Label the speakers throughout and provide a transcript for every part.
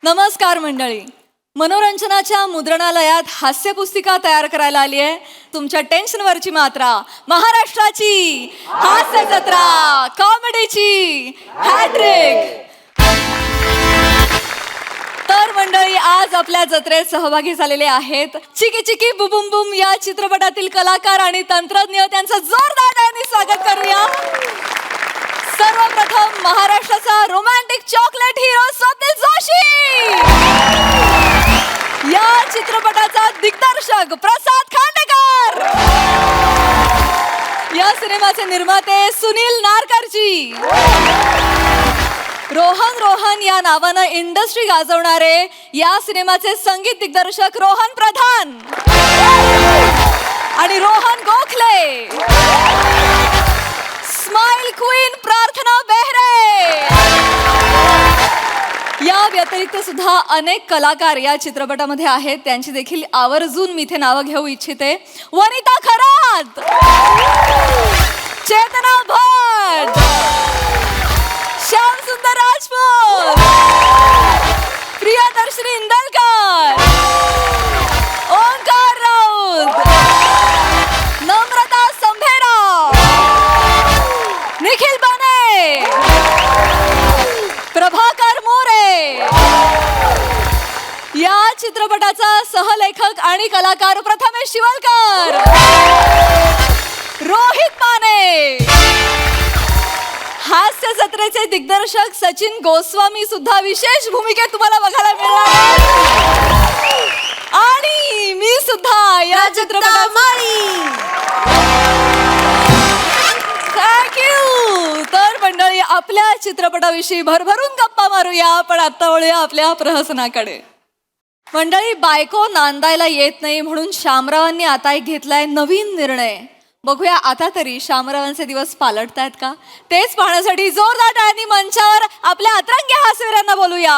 Speaker 1: नमस्कार मंडळी. मनोरंजनाच्या मुद्रणालयात हास्यपुस्तिका तयार करायला आली आहे. तुमच्या टेन्शनवरची मात्रा महाराष्ट्राची हास्य जत्रा, कॉमेडीची हॅट्रिक. तर मंडळी, आज आपल्या जत्रेत सहभागी झालेले आहेत चिकी चिकी बुबुम बुम या चित्रपटातील कलाकार आणि तंत्रज्ञ. त्यांचं जोरदार टाळ्यांनी स्वागत करूया. सर्वप्रथम महाराष्ट्राचा romantic chocolate hero Swapnil Joshi, या चित्रपटाचा दिग्दर्शक प्रसाद खांडेकर, या सिनेमाचे निर्माते सुनील नारकरजी, रोहन रोहन या नावानं इंडस्ट्री गाजवणारे या सिनेमाचे संगीत दिग्दर्शक रोहन प्रधान आणि रोहन गोखले, स्माइल क्वीन प्रार्थना बेहरे. या व्यतिरिक्त सुद्धा अनेक कलाकार या चित्रपटामध्ये आहेत. त्यांची देखील आवर्जून मी इथे नावं घेऊ इच्छिते. वनिता खरात, चेतना भट, श्याम सुंदर राजपूत, प्रियदर्शनी इंदलकर, ओंकार राऊत, नम्रता संभेरा, निखिल बाने, प्रभाकर मोरे. या चित्रपटाचा सहलेखक आणि कलाकार प्रथमेश शिवलकर, रोहित माने. हास्य जत्रेचे दिग्दर्शक सचिन गोस्वामी सुद्धा विशेष भूमिकेत तुम्हाला बघायला मिळणार. आणि मी सुद्धा या चित्रपटात. थँक्यू. तर मंडळी, आपल्या चित्रपटाविषयी भरभरून गप्पा मारूया, पण आता वळूया आपल्या प्रहसनाकडे. मंडळी, बायको नांदायला येत नाही म्हणून शामरावांनी आता एक घेतलाय नवीन निर्णय. बघूया आता तरी शामरावांचे दिवस पालटतायत का. तेच पाहण्यासाठी जोरदार टाळ्यांनी मंचावर आपल्या अतरंगी हास्यवीरांना बोलूया.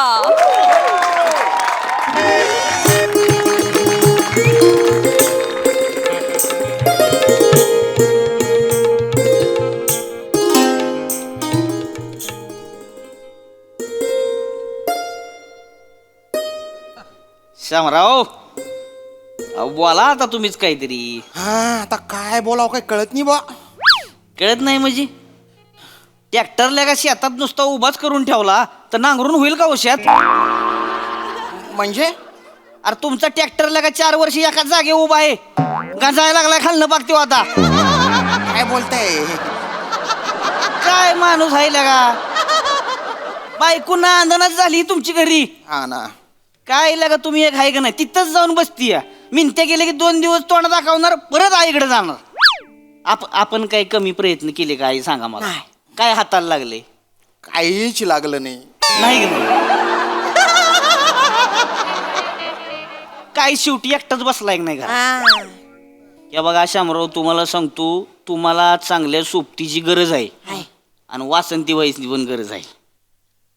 Speaker 2: शामराव, बोला आता तुम्हीच काहीतरी.
Speaker 3: हा, आता काय बोलाव काय कळत नाही बा.
Speaker 2: कळत नाही म्हणजे? ट्रॅक्टरला का शेतात नुसता उभाच करून ठेवला तर नांगरून होईल का शेत?
Speaker 3: म्हणजे
Speaker 2: अरे तुमचा ट्रॅक्टरला का 4 वर्ष एकाच जागे उभा आहे, गांजायला लागलाय खालनं पाकतो आता.
Speaker 3: काय बोलताय?
Speaker 2: काय माणूस आहे लगा. बायको नांदणच झाली तुमची घरी.
Speaker 3: हा ना.
Speaker 2: काय लगा तुम्ही एक आहे का नाही, तिथंच जाऊन बसतीय. मिनत्या गेले की 2 दिवस तोंड दाखवणार, परत आईकडे जाणार. आपण काही कमी प्रयत्न केले का आई, सांगा मला. काय हाताला लागले?
Speaker 3: काहीच लागलं नाही.
Speaker 2: नाही का नाही? काय शेवटी एकटाच बसलाय का नाही का? या बघा शामराव, तुम्हाला सांगतो, तुम्हाला चांगल्या सोबतीची गरज आहे आणि वासंतीबाईची पण गरज आहे.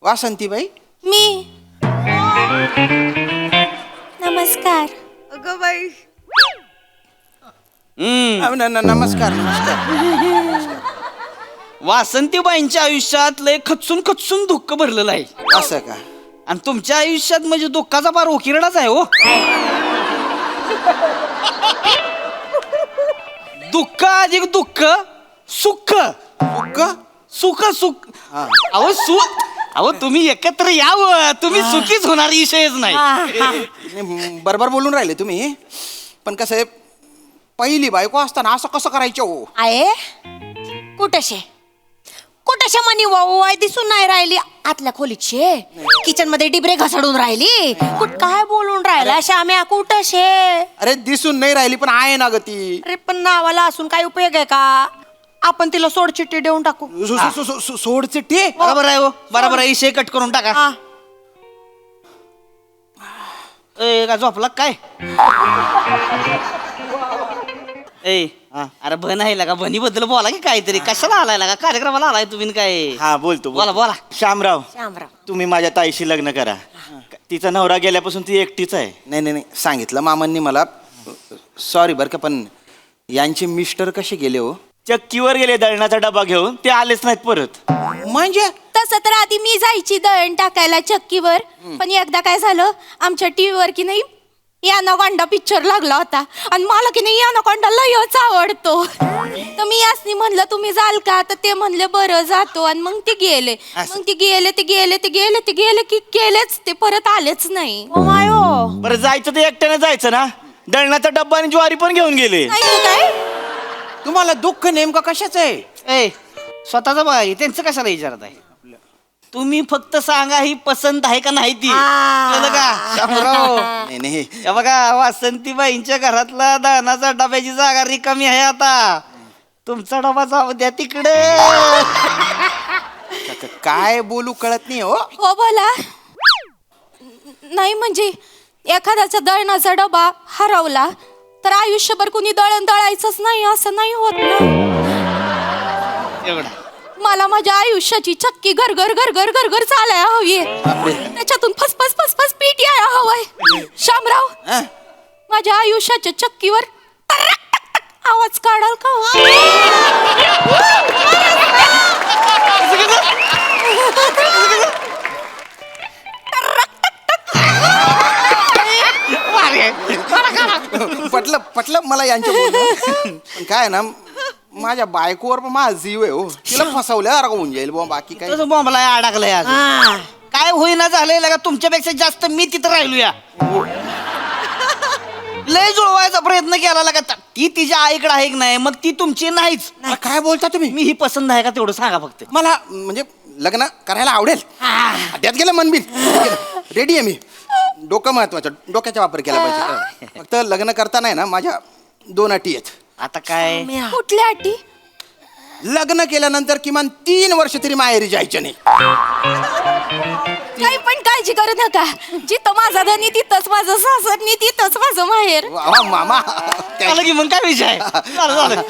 Speaker 3: वासंतीबाई?
Speaker 4: मी. नमस्कार.
Speaker 1: अगं बाई.
Speaker 3: नमस्कार नमस्कार.
Speaker 2: वासंतीबाईंच्या आयुष्यात लय खचून खचून दुःख भरलेलं आहे.
Speaker 3: असं का?
Speaker 2: आणि तुमच्या आयुष्यात म्हणजे दुःखाचा फार ओकिरडाच आहे हो. दुःख अधिक दुःख, सुख सुख सुख. अहो तुम्ही एकत्र यावं, तुम्ही सुखीच होणार विषयच नाही.
Speaker 3: बरोबर बोलून राहिले तुम्ही, पण कसं आहे, पहिली बायको असताना असं कसं करायचं हो?
Speaker 4: आहे कुठशे कुठशे मनी वाय दिसून नाही राहिली. आतल्या खोलीत शे, किचन मध्ये डिबरे घसडून राहिली. काय बोलून राहिला श्याम्या? कुठशे?
Speaker 3: अरे दिसून नाही राहिली, पण आहे ना ग ती.
Speaker 4: अरे पण नावाला असून काय उपयोग आहे का? आपण तिला सोडचिठ्ठी देऊन टाकू.
Speaker 3: सोड चिठ्ठी.
Speaker 2: बरोबर आहे हो, बरोबर आहे. विषय कट करून टाका. का झोपला काय? ए अरे भन आहे का, भनी बद्दल बोला की काहीतरी. कशाला आलाय का कार्यक्रमाला आलाय तुम्ही? काय?
Speaker 5: हा बोलतो.
Speaker 2: बोला बोला.
Speaker 5: शामराव,
Speaker 4: श्यामराव,
Speaker 5: तुम्ही माझ्या ताईशी लग्न करा. तिचा नवरा गेल्यापासून ती एकटीच आहे.
Speaker 3: नाही सांगितलं मामांनी मला. सॉरी बरं का, पण यांचे मिस्टर कसे गेले हो?
Speaker 5: चक्कीवर गेले दळणाचा डबा घेऊन, ते आलेच नाहीत परत.
Speaker 3: म्हणजे
Speaker 4: तर तसं तर आधी मी जायची दळण टाकायला चक्कीवर, पण एकदा काय झालं, आमच्या टीव्हीवर की नाही यानाकोंडा पिक्चर लागला होता आणि मला की नाही यानाकोंडा लयच आवडतो. तर मी यासनी म्हणलं तुम्ही जाल का, तर ते म्हणले बरं जातो. आणि मग ते गेले, मग ते गेले की गेलेच, ते परत आलेच नाही.
Speaker 5: बरं जायचं ते एकट्याने जायचं ना, दळणाचा डब्बा आणि ज्वारी पण घेऊन गेले.
Speaker 4: नाही तू काय
Speaker 3: तुम्हाला दुःख नेमकं कशाच आहे?
Speaker 2: ए स्वतःच बघा की, त्यांचं कशाला विचारत आहे? तुम्ही फक्त सांगा ही पसंत आहे का नाही ती. कळलं का शामराव?
Speaker 3: नाही नाही,
Speaker 2: हे बघा वासंतीबाईंच्या घरातला दळणाचा डब्याची जागा रिकामी आहे आता. तुमचा डबा जाऊ द्या तिकडे.
Speaker 3: काय बोलू कळत नाही हो.
Speaker 4: हो बोला. नाही म्हणजे एखाद्याचा दळणाचा डबा हरवला तर आयुष्यभर कुणी दळण दळायचंच नाही असं नाही होत ना.
Speaker 2: एवढा
Speaker 4: मला माझ्या आयुष्याची चक्की घरघर घरघर घरघर चालायला हवी, त्याच्यातून फसफस फसफस पीठ यायला हवंय. शामराव,
Speaker 3: हा?
Speaker 4: माझ्या आयुष्याच्या चक्कीवर टरक टक टक आवाज काढाल का?
Speaker 3: पटलं मला यांच्या बोलणं. पण काय ना, माझ्या बायकोवर पण माझा जीव आहे हो. तिला फसवल्यावर होऊन जाईल बुवा, बाकी काय.
Speaker 2: तसं बॉम्बला अडकलंय आज. काय होईना झालंय लगा, तुमच्यापेक्षा जास्त मी तिथं राहिलो या. लय जुळवायचा प्रयत्न केला लगा. ती तिच्या आईकडे आहे की नाही, मग ती तुमची नाहीच.
Speaker 3: काय बोलता तुम्ही?
Speaker 2: मी ही पसंत आहे का तेवढं सांगा फक्त.
Speaker 3: मला म्हणजे लग्न करायला आवडेल. त्यात गेलं मनबिन, रेडी आहे मी. डोकं महत्वाचं, डोक्याचा वापर केला पाहिजे. फक्त लग्न करताना आहे ना, माझ्या 2 अटी आहेत.
Speaker 2: आता काय
Speaker 4: कुठल्या अटी?
Speaker 3: लग्न केल्यानंतर किमान 3 वर्ष तरी माहेरी जायचे नाही.
Speaker 4: काही पण काळजी करू नका, जिथं माझा धनी तिथंच माझं सासरनी, तिथंच माझं माहेर.
Speaker 3: वा, मामा.
Speaker 2: झालं की मग काय विषय झालं.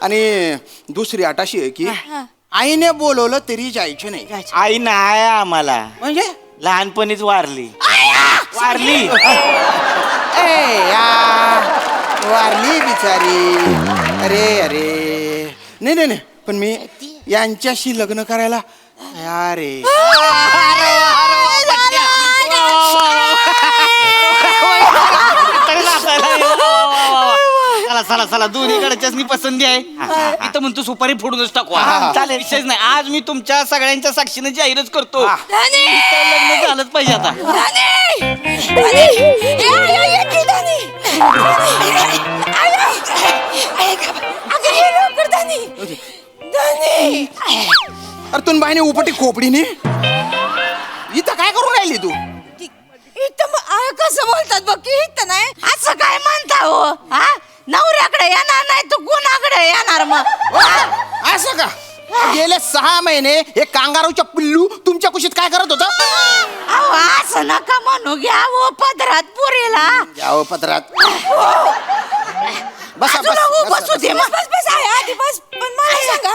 Speaker 3: आणि दुसरी अट अशी आहे की आईने बोलवलं तरी जायचे नाही.
Speaker 5: आई नाही आम्हाला,
Speaker 3: म्हणजे
Speaker 5: लहानपणीच वारली.
Speaker 3: वारली बिचारी. अरे नाही नाही नाही, पण मी यांच्याशी लग्न करायला तयार आहे.
Speaker 2: चला दोन्हीकडच्याच मी पसंती आहे. इथं म्हणतो सुपारी फोडूनच टाकू. चालेल, विषयच नाही. आज मी तुमच्या सगळ्यांच्या साक्षीने जाहीरच करतो, इथं लग्न झालंच पाहिजे आता.
Speaker 3: अरे तुन बाईने उपटी खोपडीने इथं काय करून राहिली तू?
Speaker 4: कसं बोलतात बघ की, इथं नाही असं काय म्हणता हो? हा, नवऱ्याकडे येणार नाही तू कुणाकडे येणार मग?
Speaker 3: असं का? गेले 6 महिने हे कांगारूच्या पिल्लू तुमच्या कुशीत काय करत होतं?
Speaker 4: असं नका म्हणू, घ्या हो पदरात पुरीला.
Speaker 3: जाओ पत्रात. बसा
Speaker 4: बसू दे मग. बस आहे आधी बस. पण मला सांगा,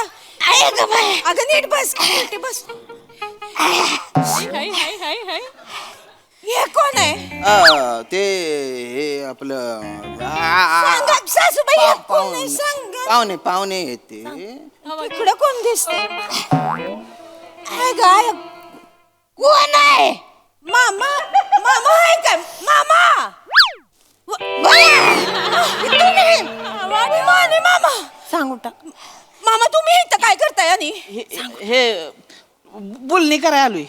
Speaker 4: अगं नीट बस, नीट बस. हे कोण आहे?
Speaker 3: ते हे आपलं
Speaker 4: सांगा, सासूबाई हे कोण आहे? सांगा.
Speaker 3: पाहुणे येते.
Speaker 4: इकडं कोण दिसतंय? काय कोण आहे? मामा आहे का? मामा मामा सांगू टाक. मामा तुम्ही इथं काय करताय? आणि
Speaker 2: हे बोलणी करायला आलोय.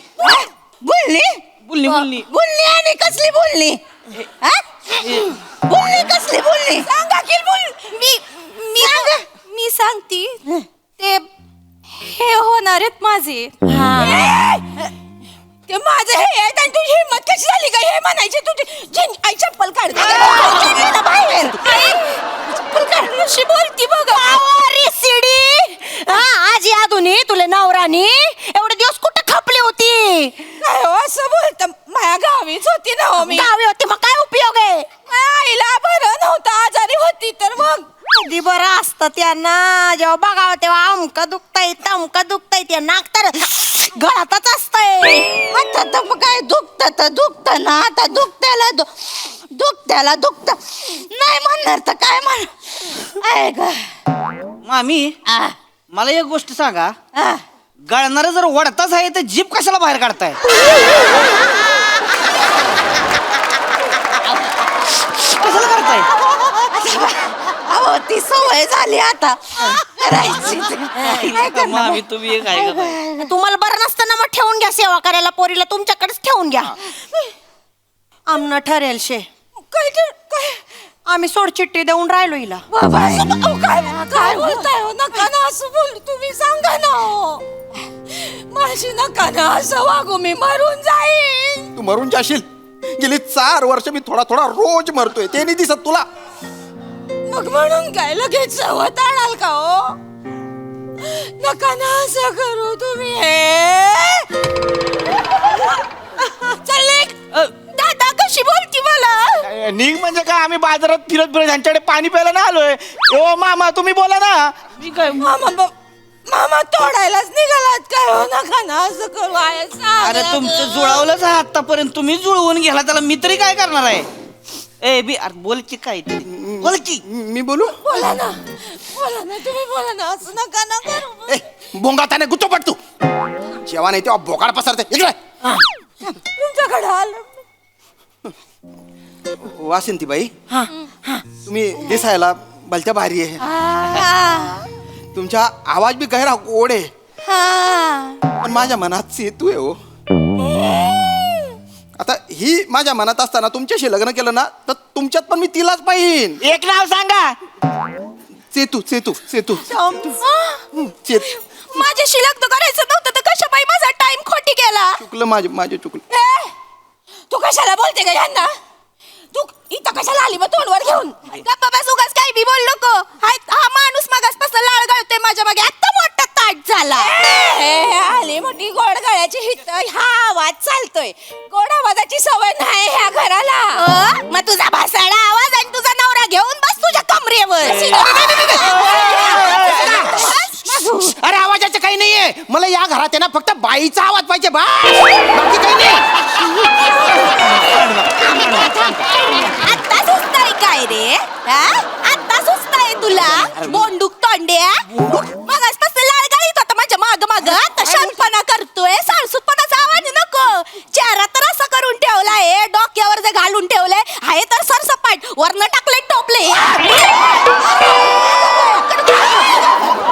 Speaker 4: बोलणी आणि कसली बोलणी? बोलणी कसली बोलणी? सांगा की बोल. मी सांगती. ते हे होणार आहेत माझे. ते माझं हे आहे. आणि तुझी हिंमत कशी झाली का हे म्हणायची? तुझी आई चप्पल काढ बाहेर. चप्पल काढ. कशी बोलती बघ. आजी आधुनी तुला नवरानी एवढे दिवस कुठं खपली होती? काय हो असं बोलत? माझ्या गावीच होती ना हो. मी गावी होती मग काय उपयोग आहे? आईला बरं नव्हतं, आजारी होती तर मग कधी बरं असतं त्यांना. जेव्हा बघावं तेव्हा अमकं दुखतंय तमकं दुखतंय. ते नाक तर गळातच असतंय. आता तर काय दुखत ना. आता दुखत्याला दुखत नाही म्हणणार तर काय म्हण.
Speaker 2: मामी मला एक गोष्ट सांगा. गळणार जर वडताच आहे तर जीप कशाला बाहेर काढताय? कशाला करताय?
Speaker 4: अहो ती सवय झाली आता करायची ते. काय करणार?
Speaker 2: मामी तुम्ही एक आहे का बाई?
Speaker 4: तुम्हाला बरं नसताना मग ठेवून घ्या सेवा करायला पोरीला तुमच्याकडेच ठेवून घ्या. आमनं ठरेल शे काय आम्ही सोडचिट्टी देऊन राहिलो हिला.
Speaker 6: काय बोलताय हो? नका ना असं बोल, तुम्ही सांगा ना हो. माझी नका ना असं वागू, मी मरून जाईन.
Speaker 3: तू मरून जाशील. गेली 4 वर्ष मी थोडा थोडा रोज मरतोय, ते नाही दिसत तुला.
Speaker 6: मग म्हणून काय लगेच सवत आणाल का हो? नका ना असं करू तुम्ही. चल दादा कशी बोलती मला?
Speaker 5: निघ म्हणजे काय? आम्ही बाजारात फिरत फिरत ह्यांच्याकडे पाणी प्यायला ना आलोय. ओ मामा तुम्ही बोला ना.
Speaker 2: मी काय
Speaker 6: मामा तोडायलाच निघालात काय हो? नका ना असं करू. आहे सांगा
Speaker 2: अरे
Speaker 6: ना.
Speaker 2: तुमचं जुळवलंच आहे आतापर्यंत, तुम्ही जुळवून गेला त्याला मी तरी काय करणार आहे? ए बी अरे बोल की काय बोल की.
Speaker 3: मी बोलू?
Speaker 6: बोला ना तुम्ही बोला ना, असं नका ना करू.
Speaker 3: ए बोंगाताने गुतो पट तू. जेव्हा नाही तेव्हा बोकाड पसरते. इकडे
Speaker 6: तुमच्याकडे आलं.
Speaker 3: वासिंती बाई, तुम्ही दिसायला भलत्या भारी आहे. तुमचा आवाज बी गहरा गोड आहे, पण माझ्या मनात सेतू आहे हो. आता ही माझ्या मनात असताना तुमच्याशी लग्न केलं ना तर तुमच्यात पण मी तिलाच पाहिजे.
Speaker 5: एक नाव सांगा.
Speaker 3: सेतू सेतू सेतू सेतू.
Speaker 6: माझ्याशी लग्न करायचं नव्हतं तर कशा बाई माझा टाइम खोटी गेला.
Speaker 3: चुकलं माझे चुकलं.
Speaker 6: तू कशाला बोलते का यांना? तू इथं कशाला आली मग तोंडवर घेऊन? गप्पा बस, उगाच काही बी बोल नको. हा माणूस मागासपासून लाळ गळतोय माझ्या मागे, आता मोठा ताट झाला. आली मोठी गोड गळ्याची हित, हा आवाज चालतोय. गोड आवाजाची सवय नाही ह्या घराला.
Speaker 4: मग तुझा भासाडा आवाज आणि तुझा नवरा घेऊन बस तुझ्या कमरेवर.
Speaker 3: अरे आवाजाचं काही नाहीये. मला या घरात आहे ना फक्त बाईचा आवाज पाहिजे, बाकी काही नाही.
Speaker 4: आता सुचताय काय रे? आता सुचताय तुला बोंडूक तोंड्या? मग आजपासून लाळ गाळीत होता माझ्या माग माग, आता शानपणा करतोय. साळसूतपणाचा आवाज नको. चेहरा तर असा करून ठेवलाय, डोक्यावर जे घालून ठेवलंय आहे तर सरसपाट, वरनं टाकले टोपले.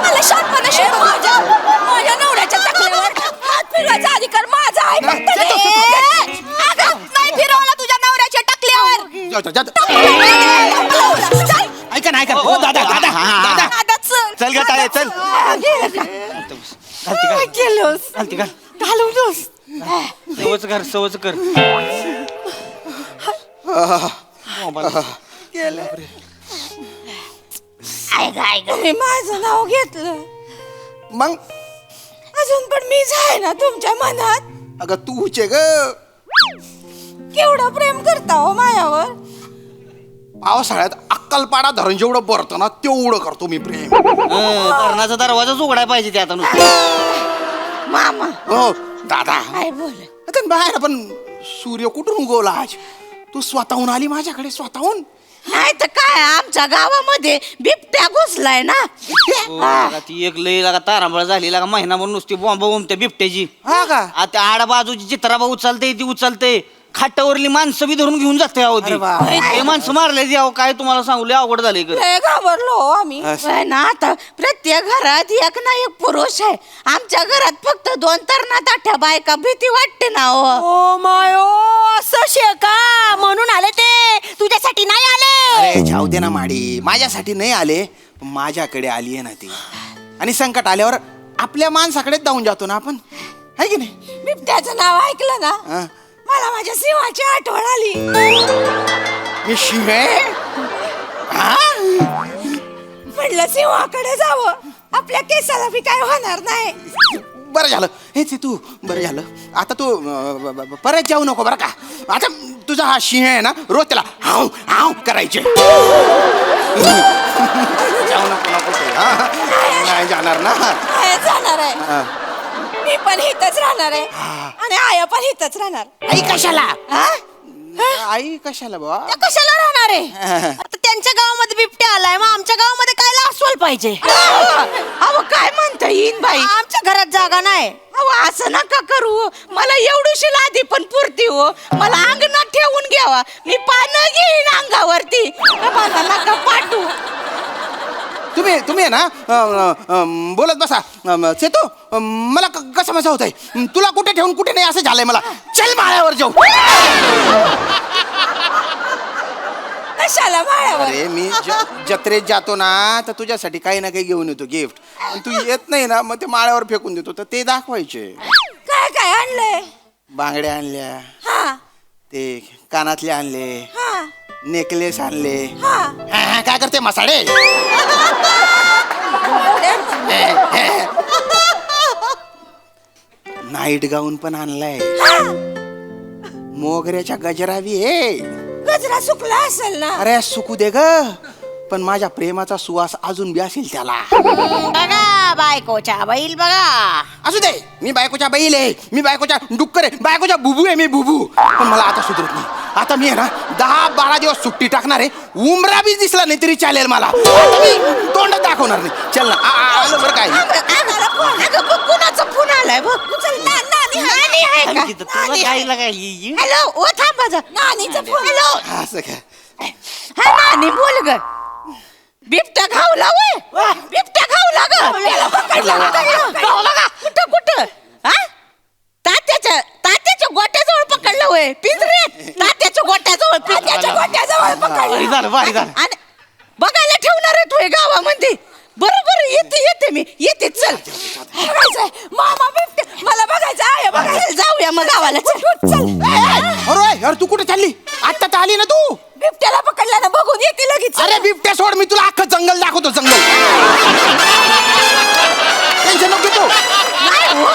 Speaker 4: मला शानपणा शिकव.
Speaker 6: माझ्या नवऱ्याच्या तकल्यावर हात फिरवायचा अधिकार माझा आहे. फक्त रे.
Speaker 4: अगं, नाही फिरवला तुझ्या नवऱ्याच्या टाकल्यावर.
Speaker 3: ऐका ना ऐका. हो दादा दादा दादा.
Speaker 5: चल ग ताळे चल.
Speaker 6: काय केलंस?
Speaker 2: घालती घाल.
Speaker 6: घालवलंस.
Speaker 2: सवच कर.
Speaker 6: तुम्ही माझं नाव घेतलं,
Speaker 3: मग
Speaker 6: अजून पण मीच आहे ना तुमच्या मनात.
Speaker 3: अगं तूच आहे ग.
Speaker 6: केवढं प्रेम करता हो मायावर.
Speaker 3: पावसाळ्यात अक्कलपाडा धरण जेवढं भरतं ना तेवढं करतो मी प्रेम.
Speaker 2: कर्णाचा दरवाजाच उघडाय पाहिजे ते आता नुसतं.
Speaker 6: मामा
Speaker 3: हो दादा.
Speaker 6: काय बोल?
Speaker 3: आता बाहेर पण सूर्य कुठून उगवला आज? तू स्वतःहून आली माझ्याकडे, स्वतःहून.
Speaker 6: नाही तर काय, आमच्या गावामध्ये बिबट्या घुसलाय ना.
Speaker 2: ती एक लई लागा तारांबळ झाली लागा महिनाभर नुसती बॉम्ब उमत्या बिबट्याची.
Speaker 3: हा का?
Speaker 2: आता आड बाजूची चित्राबा उचलते ती उचलते. खाटावरली माणसं बी धरून घेऊन जाते अहो ती.
Speaker 3: अरे वा.
Speaker 2: हे माणसं मारले ती अहो, काय तुम्हाला सांगू लय अवघड झाले इकडे.
Speaker 6: लय घाबरलो हो आम्ही.
Speaker 3: असं.
Speaker 6: होय ना, आता प्रत्येक घरात एक ना एक पुरुष आहे. आमच्या घरात फक्त 2 तरणा बायका, भीती वाटते ना हो.
Speaker 4: ओ मायो, असं शेका म्हणून आले ते, तुझ्यासाठी नाही आले.
Speaker 3: अरे जाऊ दे ना माडी, माझ्यासाठी नाही आले पण माझ्याकडे आली आहे ना ती. आणि संकट आल्यावर आपल्या माणसाकडेच जाऊन जातो ना आपण, आहे की नाही?
Speaker 6: बिबट्याचं नाव ऐकलं ना,
Speaker 3: हा.
Speaker 6: मला माझ्या सिंहाची आठवण आली.
Speaker 3: हे शिव आहे? हा?
Speaker 6: म्हणलं सिंहाकडे जावं, आपल्या केसाला बी काय होणार नाही.
Speaker 3: बरं झालं हे ते तू, बरं झालं. आता तू परत जाऊ नको बरं का. आता तुझा हा सिंह आहे ना, रोज त्याला हाव हाव करायचे. जाऊ नको ते. हा? नाही जाणार ना.
Speaker 6: काय जाणार आहे,
Speaker 3: हा.
Speaker 6: मी पण इथंच राहणार आहे आणि आया पण इथंच राहणार.
Speaker 3: आई कशाला?
Speaker 6: हा?
Speaker 3: आई कशाला बाबा?
Speaker 4: त्या कशाला राहणार आहे? आता त्यांच्या गावामध्ये बिबट्या आलाय, मग आमच्या गावामध्ये काय अस्वल हॉल पाहिजे.
Speaker 6: अहो काय म्हणता येईन बाई
Speaker 4: आमच्या घरात जागा नाही.
Speaker 6: अहो असं नका करू मला एवढीशी लादी पण पुरती हो मला अंगणात ठेवून घ्यावा मी पानं घेईन अंगावरती मला नका पाठवू
Speaker 3: तुम्ही आहे ना बोलत बसा. सेतो मला कसं मसा होत आहे, तुला कुठे ठेवून कुठे नाही असं झालंय मला. चल माळ्यावर जाऊ.
Speaker 6: कशाला माळ्यावर
Speaker 3: अरे मी जत्रेत जातो ना तर तुझ्यासाठी काही ना काही घेऊन येतो गिफ्ट. तू येत नाही ना मग ते माळ्यावर फेकून देतो तर ते दाखवायचे.
Speaker 6: काय काय आणलंय
Speaker 3: बांगड्या आणल्या,
Speaker 6: हा
Speaker 3: ते कानातले आणले,
Speaker 6: हा
Speaker 3: नेकलेस आणले.
Speaker 6: हा
Speaker 3: काय करते मसाडे. नाईट गाऊन पण आणलाय, मोगऱ्याच्या गजरावी आहे.
Speaker 6: गजरा सुकला असेल ना
Speaker 3: अरे सुकू दे ग, पण माझ्या प्रेमाचा सुवास अजून बी असेल त्याला.
Speaker 4: बघा बायकोच्या बैल बघा.
Speaker 3: असू दे, मी बायकोच्या बैल आहे, मी बायकोच्या डुक्कर आहे, बायकोच्या बुबू आहे मी बुबू. पण मला आता सुधरत नाही. आता मी आहे ना 10-12 दिवस सुट्टी टाकणार आहे. उमरा बी दिसला नाही तरी चालेल मला. आता मी तोंड दाखवणार नाही. चल ना आलं बरं काय.
Speaker 6: कुणाचा फोन आलाय बघ उचल नानी आहे का नानी आहे. हॅलो ओ थांबा जा नानीचा फोन हॅलो
Speaker 3: असं काय.
Speaker 6: हा नानी बोल ग बिबट्या खावला वय बिबट्या खावला ग कुठं कुठं हा तात्याच्या गोट्याजवळ पकडलं वय पिंजऱ्यात तात्याच्या गोट्याजवळ
Speaker 2: भारी झालं, भारी झालं.
Speaker 6: आणि बघायला ठेवणार आहे तू हे गावामध्ये बरोबर येते मी येते चल बघायचंय मामा बिबट्या मला बघायचं आहे बघायला जाऊया मग गावाला चल
Speaker 3: अरे यार तू कुठे चालली. आता तर आली ना तू.
Speaker 6: बिबट्याला पकडला ना बघून येते लगेच
Speaker 3: अरे बिबट्या सोड, मी तुला अख्खं जंगल दाखवतो. जंगल टेन्शन नको घेऊ.
Speaker 6: नाही हो.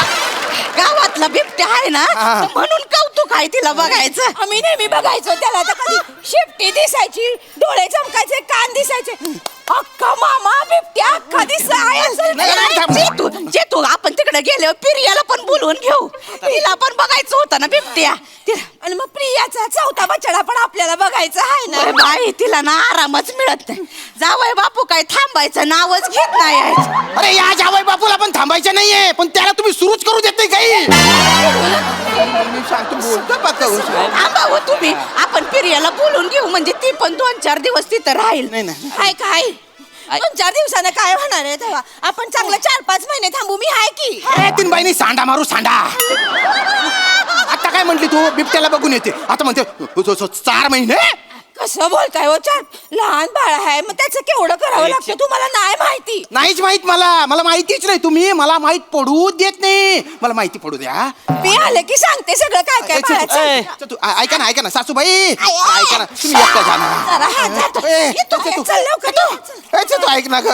Speaker 6: गावातला बिबट्या आहे ना
Speaker 3: हा.
Speaker 6: तर म्हणून कौतुक आहे तिला बघायचं आम्ही नेहमी बघायचो त्याला तर कधी शेपटी दिसायची डोळे चमकायचे कान दिसायचे अख्खा मामा बिबट्या अख्खा दिसायचं तू आपण तिकडे गेल्यावर प्रियाला पण बोलवून घेऊ तिला पण बघायचं होतं ना बिबट्या आणि मग प्रियाचा चौथा बछडा पण आपल्याला बघायचा आहे ना बाई तिला ना आरामच मिळत नाही जावई बापू काय थांबायचं नावच घेत नाही आहे.
Speaker 3: अरे या जावई बापूला पण थांबायचं नाहीये, पण त्याला तुम्ही सुरूच करू देत नाही काही. मी सांगतो बोलतो पक्का.
Speaker 6: थांबा हो तुम्ही आपण प्रियाला बोलून घेऊ म्हणजे ती पण 2-4 दिवस तिथं राहील
Speaker 3: नाही, नाही.
Speaker 6: काय काय 2-4 दिवसानं काय होणार आहे तेव्हा आपण चांगलं 4-5 महिने थांबू मी आहे की
Speaker 3: अरे तीन बाईनी सांडा मारू सांडा. आता काय म्हटली तू बिबट्याला बघून येते, आता म्हणते 4 महिने.
Speaker 6: कसं बोलताय हो 4 लहान बाळ आहे मग त्याचं केवढं करावं लागतं तुम्हाला नाही माहिती
Speaker 3: नाहीच माहित मला माहितीच नाही. तुम्ही मला माहित पडू देत नाही. मला माहिती पडू द्या.
Speaker 6: मी आले की सांगते सगळं काय काय बाळाचं.
Speaker 3: ऐका ना सासूबाई, ऐका ना तुम्ही एकटा जा ना.
Speaker 6: जरा हा जातो. येतो, चल लवकर ये.
Speaker 3: तू ऐक ना ग.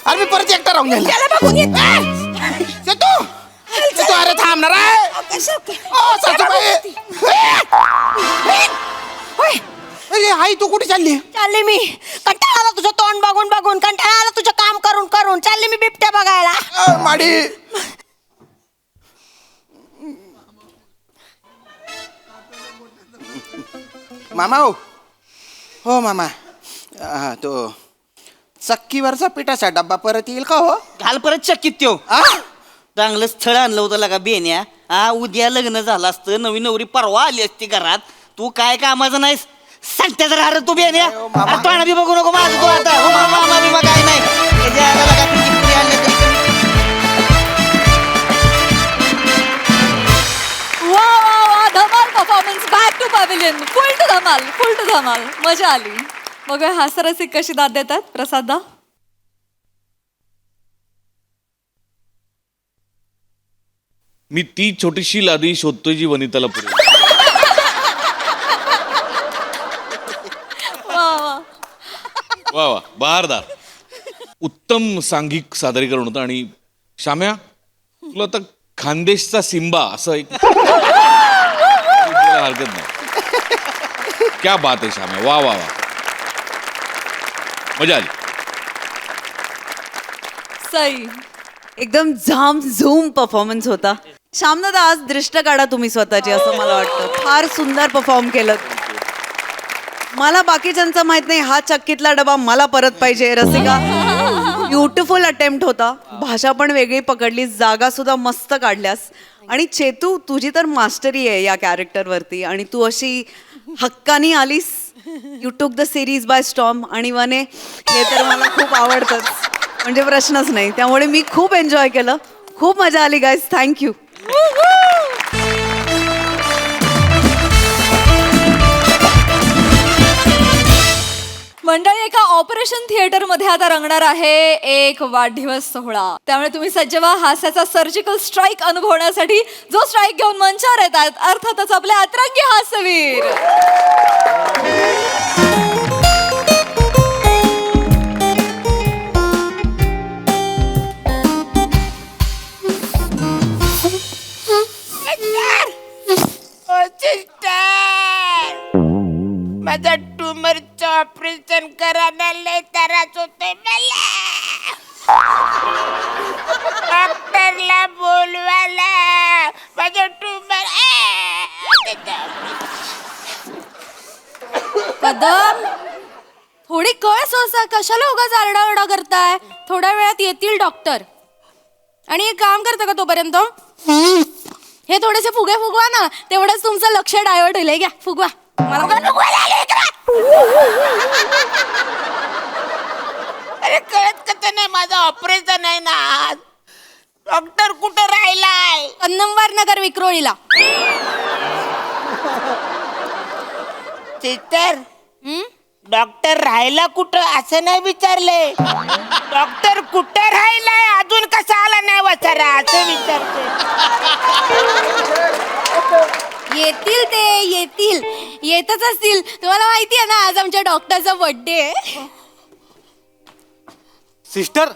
Speaker 3: अरे मी परत एकटा राहून जाईल.
Speaker 6: त्याला बघून येत
Speaker 3: तू अरे थांबणार आहे. सासूबाई अरे आई तू कुठे चालली.
Speaker 4: चालली मी. कंटाळा आला तुझं तोंड बघून बघून, कंटाळा आला तुझं काम करून करून. चालली मी बिबट्या बघायला.
Speaker 3: माडी मामा हो मामा. तो चक्कीवरचा पिठाचा डब्बा परत येईल का हो.
Speaker 2: घाल परत चक्कीत त्यो. चांगलं स्थळ आणलं होतं लगा बेन्या. उद्या लग्न झालं असतं, नवी नवरी परवा आली असती घरात. तू काय कामाचं नाहीस सांगते जरा. अरे तू बेन्या अरे तोंड बी बघू नको माझं तू आता. हो मामा बिमा काय नाही त्याच्या लगा तुझी पुरी आणली तरी
Speaker 1: वा वा वा धमाल performance. Back to pavilion. Full to धमाल मजा आली. बघूया हास्यरसिक कशी दाद देतात. प्रसादा
Speaker 7: मी ती छोटीशी लादी शोधतोय जी वनिताला पुरेल.
Speaker 1: वा वा
Speaker 7: वा वा बहारदार. उत्तम सांघिक सादरीकरण होतं. आणि श्याम्या तुला आता खानदेशचा सिम्बा असं एक हरकत नाही. क्या बात आहे श्याम्या. वा वा वा मजा आली.
Speaker 1: सई
Speaker 8: एकदम झाम झूम परफॉर्मन्स होता. श्यामनाथ आज दृष्ट काढा तुम्ही स्वतःची असं मला वाटतं. फार सुंदर परफॉर्म केलं. मला बाकीच्यांचं माहित नाही, हा चक्कीतला डबा मला परत पाहिजे. रसिका ब्युटिफुल अटेम्प्ट होता. भाषा पण वेगळी पकडली, जागा सुद्धा मस्त काढल्यास. आणि चेतू, तुझी तर मास्टरी आहे या कॅरेक्टरवरती आणि तू अशी हक्कानी आलीस. You took the series bye storm. आणि वने, हे तर मला खूप आवडतंच, म्हणजे प्रश्नच नाही. त्यामुळे मी खूप एन्जॉय केलं, खूप मजा आली गाईज. थँक्यू.
Speaker 1: मंडळी, एका ऑपरेशन थिएटर मध्ये आता रंगणार आहे एक वाढदिवस सोहळा. त्यामुळे तुम्ही सज्ज व्हा हास्याचा सर्जिकल स्ट्राईक अनुभवण्यासाठी. जो स्ट्राईक घेऊन मंचावर येतात अर्थातच आपले अतरंगी हास्यवीर.
Speaker 4: माझा ट्युमरचं ऑपरेशन करायला लय त्रास होतोय मला. डॉक्टरला बोलवायला. माझं ट्युमर
Speaker 6: कदम, थोडी कळ सोसा, कशाला उगाच आरडाओरडा करताय? थोड्या वेळात येतील डॉक्टर. आणि एक काम करता का तोपर्यंत? हे थोडेसे फुगे फुगवा ना, तेवढंच तुमचं लक्ष डायव्हर्ट होईल. घ्या फुगवा. मला
Speaker 4: अरे कळत कसं नाही, माझं ऑपरेशन आहे ना. डॉक्टर कुठं राहिलाय?
Speaker 6: कन्नमवार नगर विक्रोळीला.
Speaker 4: सिस्टर, डॉक्टर राहिला कुठं असं नाही विचारलंय. डॉक्टर कुठं राहिलाय अजून कसा आला नाही वचारा असं विचारते.
Speaker 6: येतील ते, येतील, येतच असतील. तुम्हाला माहिती आहे ना, आज आमच्या डॉक्टरचा बर्थडे आहे.
Speaker 5: सिस्टर,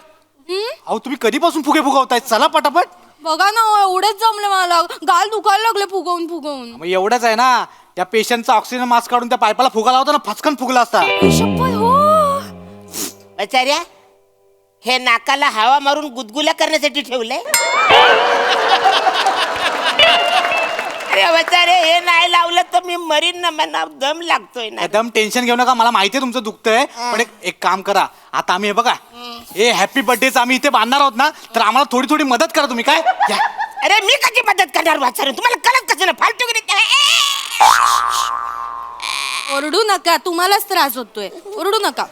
Speaker 5: अहो तुम्ही कधीपासून फुगे फुगवताय? चला पटापट.
Speaker 6: बघा ना, एवढंच जमलं मला. गाल दुखायला लागले फुगवून फुगवून.
Speaker 5: मग एवढंच आहे ना, त्या पेशंटचा ऑक्सिजन मास्क काढून त्या पाईपाला फुगा लावता ना, फचकन फुगला असता.
Speaker 6: शपथ, हो.
Speaker 4: वचार्या, हे नाकाला हवा मारून गुदगुल्या करण्यासाठी ठेवलंय. अरे वचारे, हे नाही लावलं तर मी मरीन ना. मला दम लागतोय ना.
Speaker 5: एकदम टेन्शन घेऊ नका, मला माहिती आहे तुमचं दुखतंय. पण एक काम करा, आता आम्ही हे बघा, हे हॅपी बर्थडेच आम्ही इथे बांधणार आहोत ना, तर आम्हाला थोडी थोडी मदत करा तुम्ही. काय या.
Speaker 4: अरे मी कशी मदत करणार वचारे? तुम्हाला कळत कसं ना, फालतू
Speaker 6: ओरडू नका, तुम्हालाच त्रास होतोय. ओरडू नका.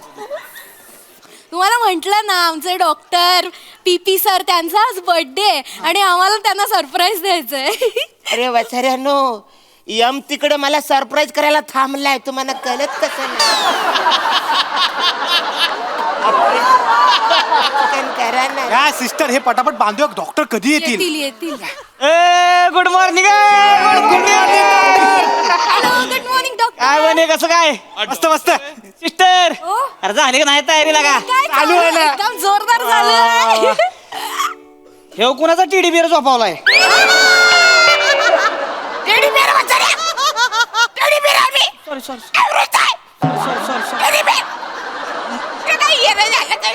Speaker 6: तुम्हाला म्हंटल ना, आमचे डॉक्टर पीपी सर, त्यांचा आज बर्थडे आणि आम्हाला त्यांना सरप्राईज द्यायचंय.
Speaker 4: अरे वचाऱ्यानो, यम तिकडे मला सरप्राईज करायला थांबलाय. तुम्हाला कळत कसं करा ना.
Speaker 5: या सिस्टर, हे पटापट बांधूया. डॉक्टर कधी येतील?
Speaker 6: येतील, येतील.
Speaker 2: Good morning.
Speaker 6: Hello, good morning doctor.
Speaker 2: काय म्हणे, कसं काय?
Speaker 5: मस्त मस्त.
Speaker 2: सिस्टर,
Speaker 6: हो?
Speaker 2: अरे झाली का नाही तयारी लागा?
Speaker 6: काय
Speaker 2: चालू आहे ना.
Speaker 6: एकदम जोरदार झालं.
Speaker 2: हे कुणाचा टीडी बिअर झोपावलाय?
Speaker 4: टेडी बेअर वचाऱ्या. टेडी बेअर आम्ही.
Speaker 2: सॉरी सॉरी
Speaker 4: एव्हरेज आहे.
Speaker 2: Sorry
Speaker 4: teddy bear. ते काय येणं झालं काय?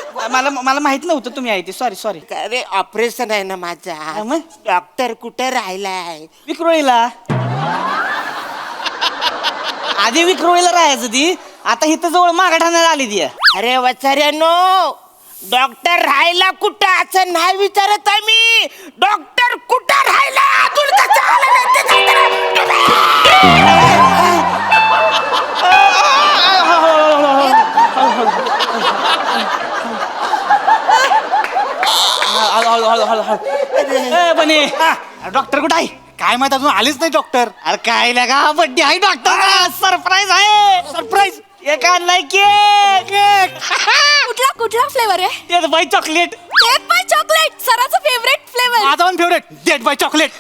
Speaker 2: मला माहित नव्हतं तुम्ही आहे ते. Sorry sorry.
Speaker 4: अरे ऑपरेशन आहे ना माझा.
Speaker 2: मग?
Speaker 4: डॉक्टर कुठं राहिलाय?
Speaker 2: विक्रोळीला. आधी विक्रोळीला राहायचं ती, आता इथं जवळ मागाठाण्याला आली ती.
Speaker 4: अरे वचाऱ्यानो, डॉक्टर राहिला कुठं असं नाही विचारत आम्ही. डॉक्टर कुठं राहिला अजून कसं आलं नाही ते
Speaker 2: बने, डॉक्टर कुठं आहे?
Speaker 5: काय माहित, अजून आलेच नाही डॉक्टर.
Speaker 2: अरे काय लगा, बड्डे आहे डॉक्टर. सरप्राईज आहे.
Speaker 5: सरप्राईज.
Speaker 2: एक आणलाय केक.
Speaker 6: कुठला कुठला फ्लेवर आहे?
Speaker 2: ते by chocolate.
Speaker 6: Cake by chocolate, सराचं फेवरेट फ्लेवर.
Speaker 5: माझा पण फेवरेट, डेट बाय चॉकलेट.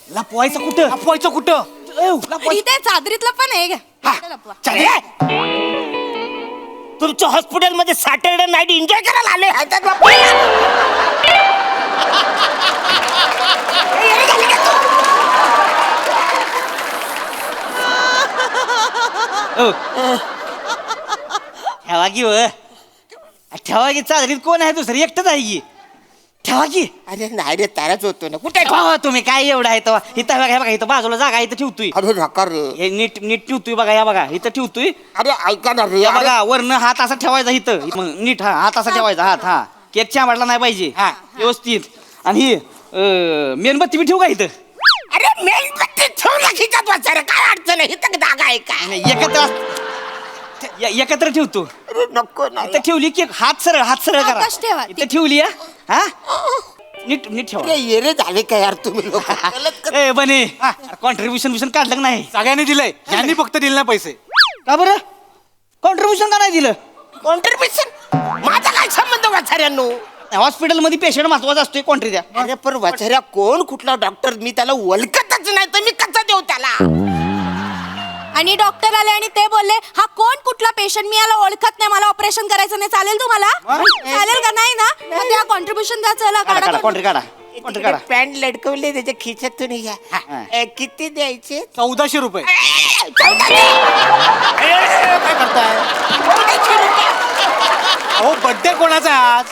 Speaker 2: लपवायचं कुठं?
Speaker 5: लपवायचं कुठं?
Speaker 6: इथे चादरीतलं पण आहे. घ्या. लपवा.
Speaker 4: तुमच्या हॉस्पिटलमध्ये सॅटरडे नाईट एन्जॉय करायला आले.
Speaker 2: ठेवा की व, ठेवा की. चादरीत कोण आहे दुसरी? एकटंच आहे की. ठेवा की
Speaker 3: अरे नाही रे ताराच होतो ना कुठे
Speaker 2: हो, तुम्ही काय एवढं आहे तेव्हा इथं बघा, हे बघा इथं बाजूला जागा आहे, इथं ठेवतोय.
Speaker 3: अरे नका रे
Speaker 2: हे नीट नीट ठेवतोय बघा, या बघा इथं ठेवतोय.
Speaker 3: अरे ऐका ना रे
Speaker 2: या
Speaker 3: अरे,
Speaker 2: बघा वरनं हात असा ठेवायचा इथं, मग नीट हात असा ठेवायचा, हा केक चांबडला नाही पाहिजे, हा व्यवस्थित. आणि ही मेणबत्ती बी ठेवू का इथं?
Speaker 3: अरे मेणबत्ती ठेवू ना खिचात वाचारे काय अडचण आहे इथं जागा आहे का
Speaker 2: नाही, एकत्र ठेवतो.
Speaker 3: अरे नको ना
Speaker 2: इथं ठेवली की हात सरळ करा.
Speaker 6: आकाश ठेवा.
Speaker 2: इथं ठेवली हा नीट नीट ठेवा.
Speaker 3: अरे येरे झाले का यार तुम्ही लोक
Speaker 2: ए बने कॉन्ट्रीब्युशन काढलं का नाही?
Speaker 5: सगळ्यांनी दिलंय, यांनी फक्त दिले नाही पैसे.
Speaker 2: का बरं कॉन्ट्रीब्युशन का नाही दिलं?
Speaker 3: कॉन्ट्रीब्युशन माझा काय संबंध वाचाऱ्यांनो
Speaker 2: हॉस्पिटलमध्ये पेशंट महत्वाचा असतोय कॉन्ट्री द्या.
Speaker 3: अरे पण वाचाऱ्या कोण कुठला डॉक्टर मी त्याला ओळखतच नाही तर मी कसं देऊ त्याला
Speaker 6: आणि डॉक्टर आले आणि ते बोलले हा कोण कुठला पेशंट मी याला ओळखत नाही, मला ऑपरेशन करायचं नाही. चालेल तुम्हाला? चालेल का? नाही ना? मग त्या कॉन्ट्रीब्युशन द्या. चला काढा
Speaker 2: कॉन्ट्री काढा.
Speaker 3: पॅन्ट लटकवले त्याच्या खिशातून घ्या किती द्यायचे
Speaker 5: 1400 रुपये.
Speaker 3: काय करताय
Speaker 5: अहो बड्डे कोणाचा आहे आज?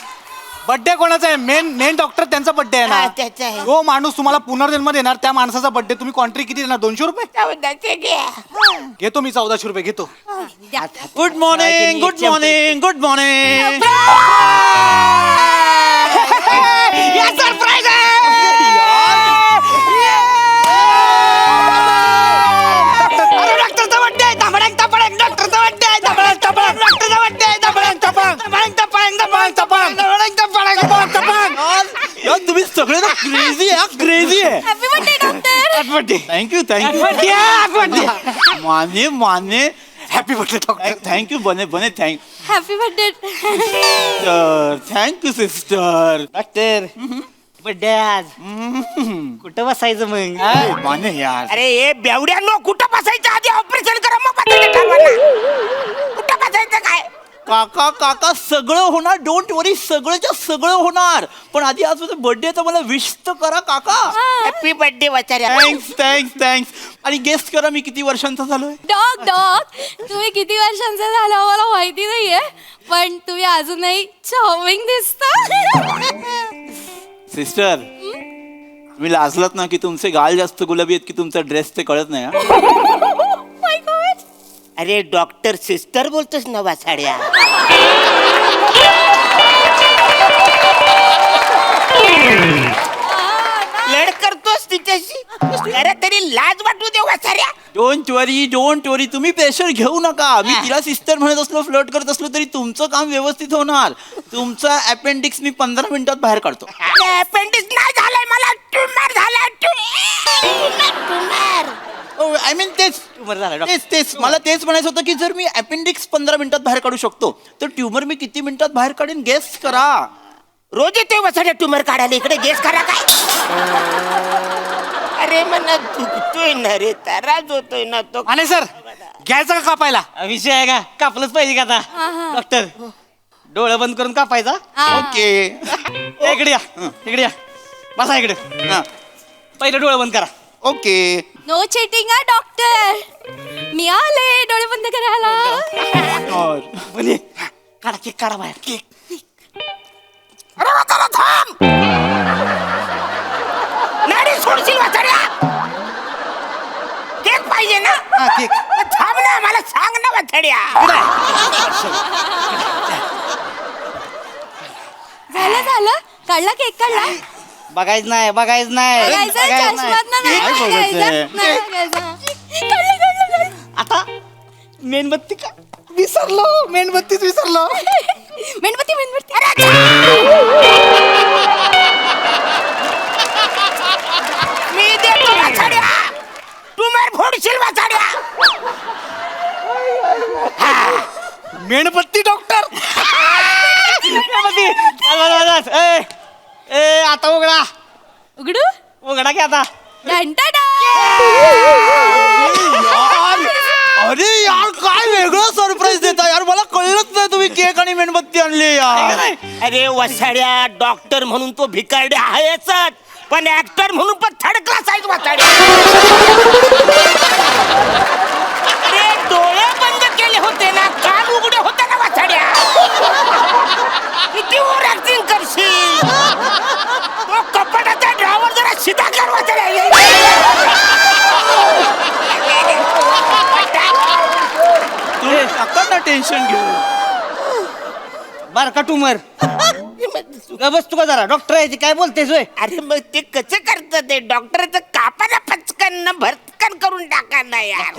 Speaker 5: बड्डे कोणाचा आहे? मेन डॉक्टर त्यांचा बड्डे आहे
Speaker 3: हा,
Speaker 5: ना.
Speaker 3: त्याचा आहे.
Speaker 5: जो माणूस तुम्हाला पुनर्जन्म देणार त्या माणसाचा बड्डे तुम्ही कॉन्ट्री किती देणार? 200 रुपये
Speaker 3: चौदाचे घ्या
Speaker 5: घेतो मी. 1400 रुपये घेतो.
Speaker 2: Good morning good morning good morning. Surprise डॉक्टरचा बड्डे आहे. धबडक धबडक डॉक्टरचा बड्डे आहे. धबडक धबडक डॉक्टरचा बड्डे आहे. धबडक धबडक धबडक धबडक धबडक धबडक धबडक. तुम्ही सगळे ना क्रेझी आहे, क्रेझी आहे.
Speaker 6: Happy birthday doctor.
Speaker 2: Happy birthday.
Speaker 9: Thank you thank you Mane Mane
Speaker 5: happy birthday doctor.
Speaker 9: Thank you बने बने
Speaker 6: happy birthday.
Speaker 9: Thank you sister
Speaker 2: doctor birthday आज कुठं बसायचं मग?
Speaker 9: माने यार
Speaker 3: अरे हे बेवड्यांनो कुठं बसायचं आधी ऑपरेशन करा मग बसायचं ठरवा ना. कुठं बसायचं काय
Speaker 9: काका काका सगळं होणार डोंट वरी सगळंच्या सगळं होणार पण आधी आज माझा बर्थडे तर मला विश तर करा काका
Speaker 3: हॅपी बर्थडे वाचाऱ्या
Speaker 9: थँक्स आणि गेस्ट करा मी किती वर्षांचा झालोय
Speaker 6: डॉग तुम्ही किती वर्षांचे झालं मला माहिती नाहीये, पण तुम्ही अजूनही चार्मिंग दिसता.
Speaker 9: सिस्टर तुम्ही लाजलात ना की तुमचे गाल जास्त गुलाबी आहेत की तुमचा ड्रेस ते कळत नाही हा?
Speaker 6: My God.
Speaker 3: अरे डॉक्टर सिस्टर बोलतोस ना वाचाड्या लढ करतोस तिच्याशी अरे तरी लाज वाटू दे वाचाऱ्या.
Speaker 9: डोंट वरी तुम्ही प्रेशर घेऊ नका मी तिला सिस्टर म्हणत असलो फ्लर्ट करत असलो तरी तुमचं काम व्यवस्थित होणार तुमचा अपेंडिक्स मी 15 मिनिटात बाहेर काढतो
Speaker 3: अपेंडिक्स नाही झालंय मला ट्यूमर झालाय ट्यूमर.
Speaker 9: आय मीन तेच मला तेच म्हणायचं होतं की जर मी अपेंडिक्स 15 मिनिटात बाहेर काढू शकतो तर ट्यूमर मी किती मिनिटात बाहेर काढेन गेस करा.
Speaker 3: रोज येतोय वाचाड्या ट्यूमर काढायला इकडे गेस करा काय. अरे मला दुखतोय ना रे त्रास होतोय ना तो.
Speaker 5: आणि सर घ्यायचं का कापायला?
Speaker 2: विषय आहे का? कापलंच पाहिजे का आता? डॉक्टर डोळं बंद करून कापायचा.
Speaker 9: ओके
Speaker 2: इकडे या बसा इकडे. पहिलं डोळं बंद करा.
Speaker 9: ओके
Speaker 6: नो चीटिंग हा डॉक्टर. मी आले डोळे बंद करायला.
Speaker 2: बने काढा केक काढा बाहेर. केक
Speaker 3: अरे वाचाड्या थांब नाडी सोडशील वाचाड्या. केक पाहिजे ना
Speaker 2: केक
Speaker 3: थांब ना मला सांग ना वाचाड्या.
Speaker 6: झालं काढला केक काढला.
Speaker 2: बघायच नाही बघायचं नाही. आता मेणबत्ती का विसरलो. मेणबत्तीच विसरलो.
Speaker 6: मेणबत्ती
Speaker 3: मी देतो वाचाड्या ट्यूमर फोडशील वाचाड्या.
Speaker 5: मेणबत्ती डॉक्टर.
Speaker 2: मेणबत्ती ए आता उघडा उघडा की आता.
Speaker 9: अरे यार काय वेगळं सरप्राईज देता यार मला कळलंच नाही तुम्ही केक आणि मेणबत्ती आणली यार.
Speaker 3: अरे वसाड्या डॉक्टर म्हणून तो भिकारड्या आहेच पण ऍक्टर म्हणून पण थर्ड क्लास आहे वाचाड्या. अरे डोळे बंद केले होते ना कान उघडे होते ना वाचाड्या. किती ओव्हर ऍक्टिंग करशील.
Speaker 9: टेन्शन घेऊ.
Speaker 2: बार का टुमर का बस तुका जरा डॉक्टर आहे ते काय बोलतेस होय.
Speaker 4: अरे मग ते कसं करतं ते डॉक्टरचं कापाना पचकन भरतकन करून टाका ना यार.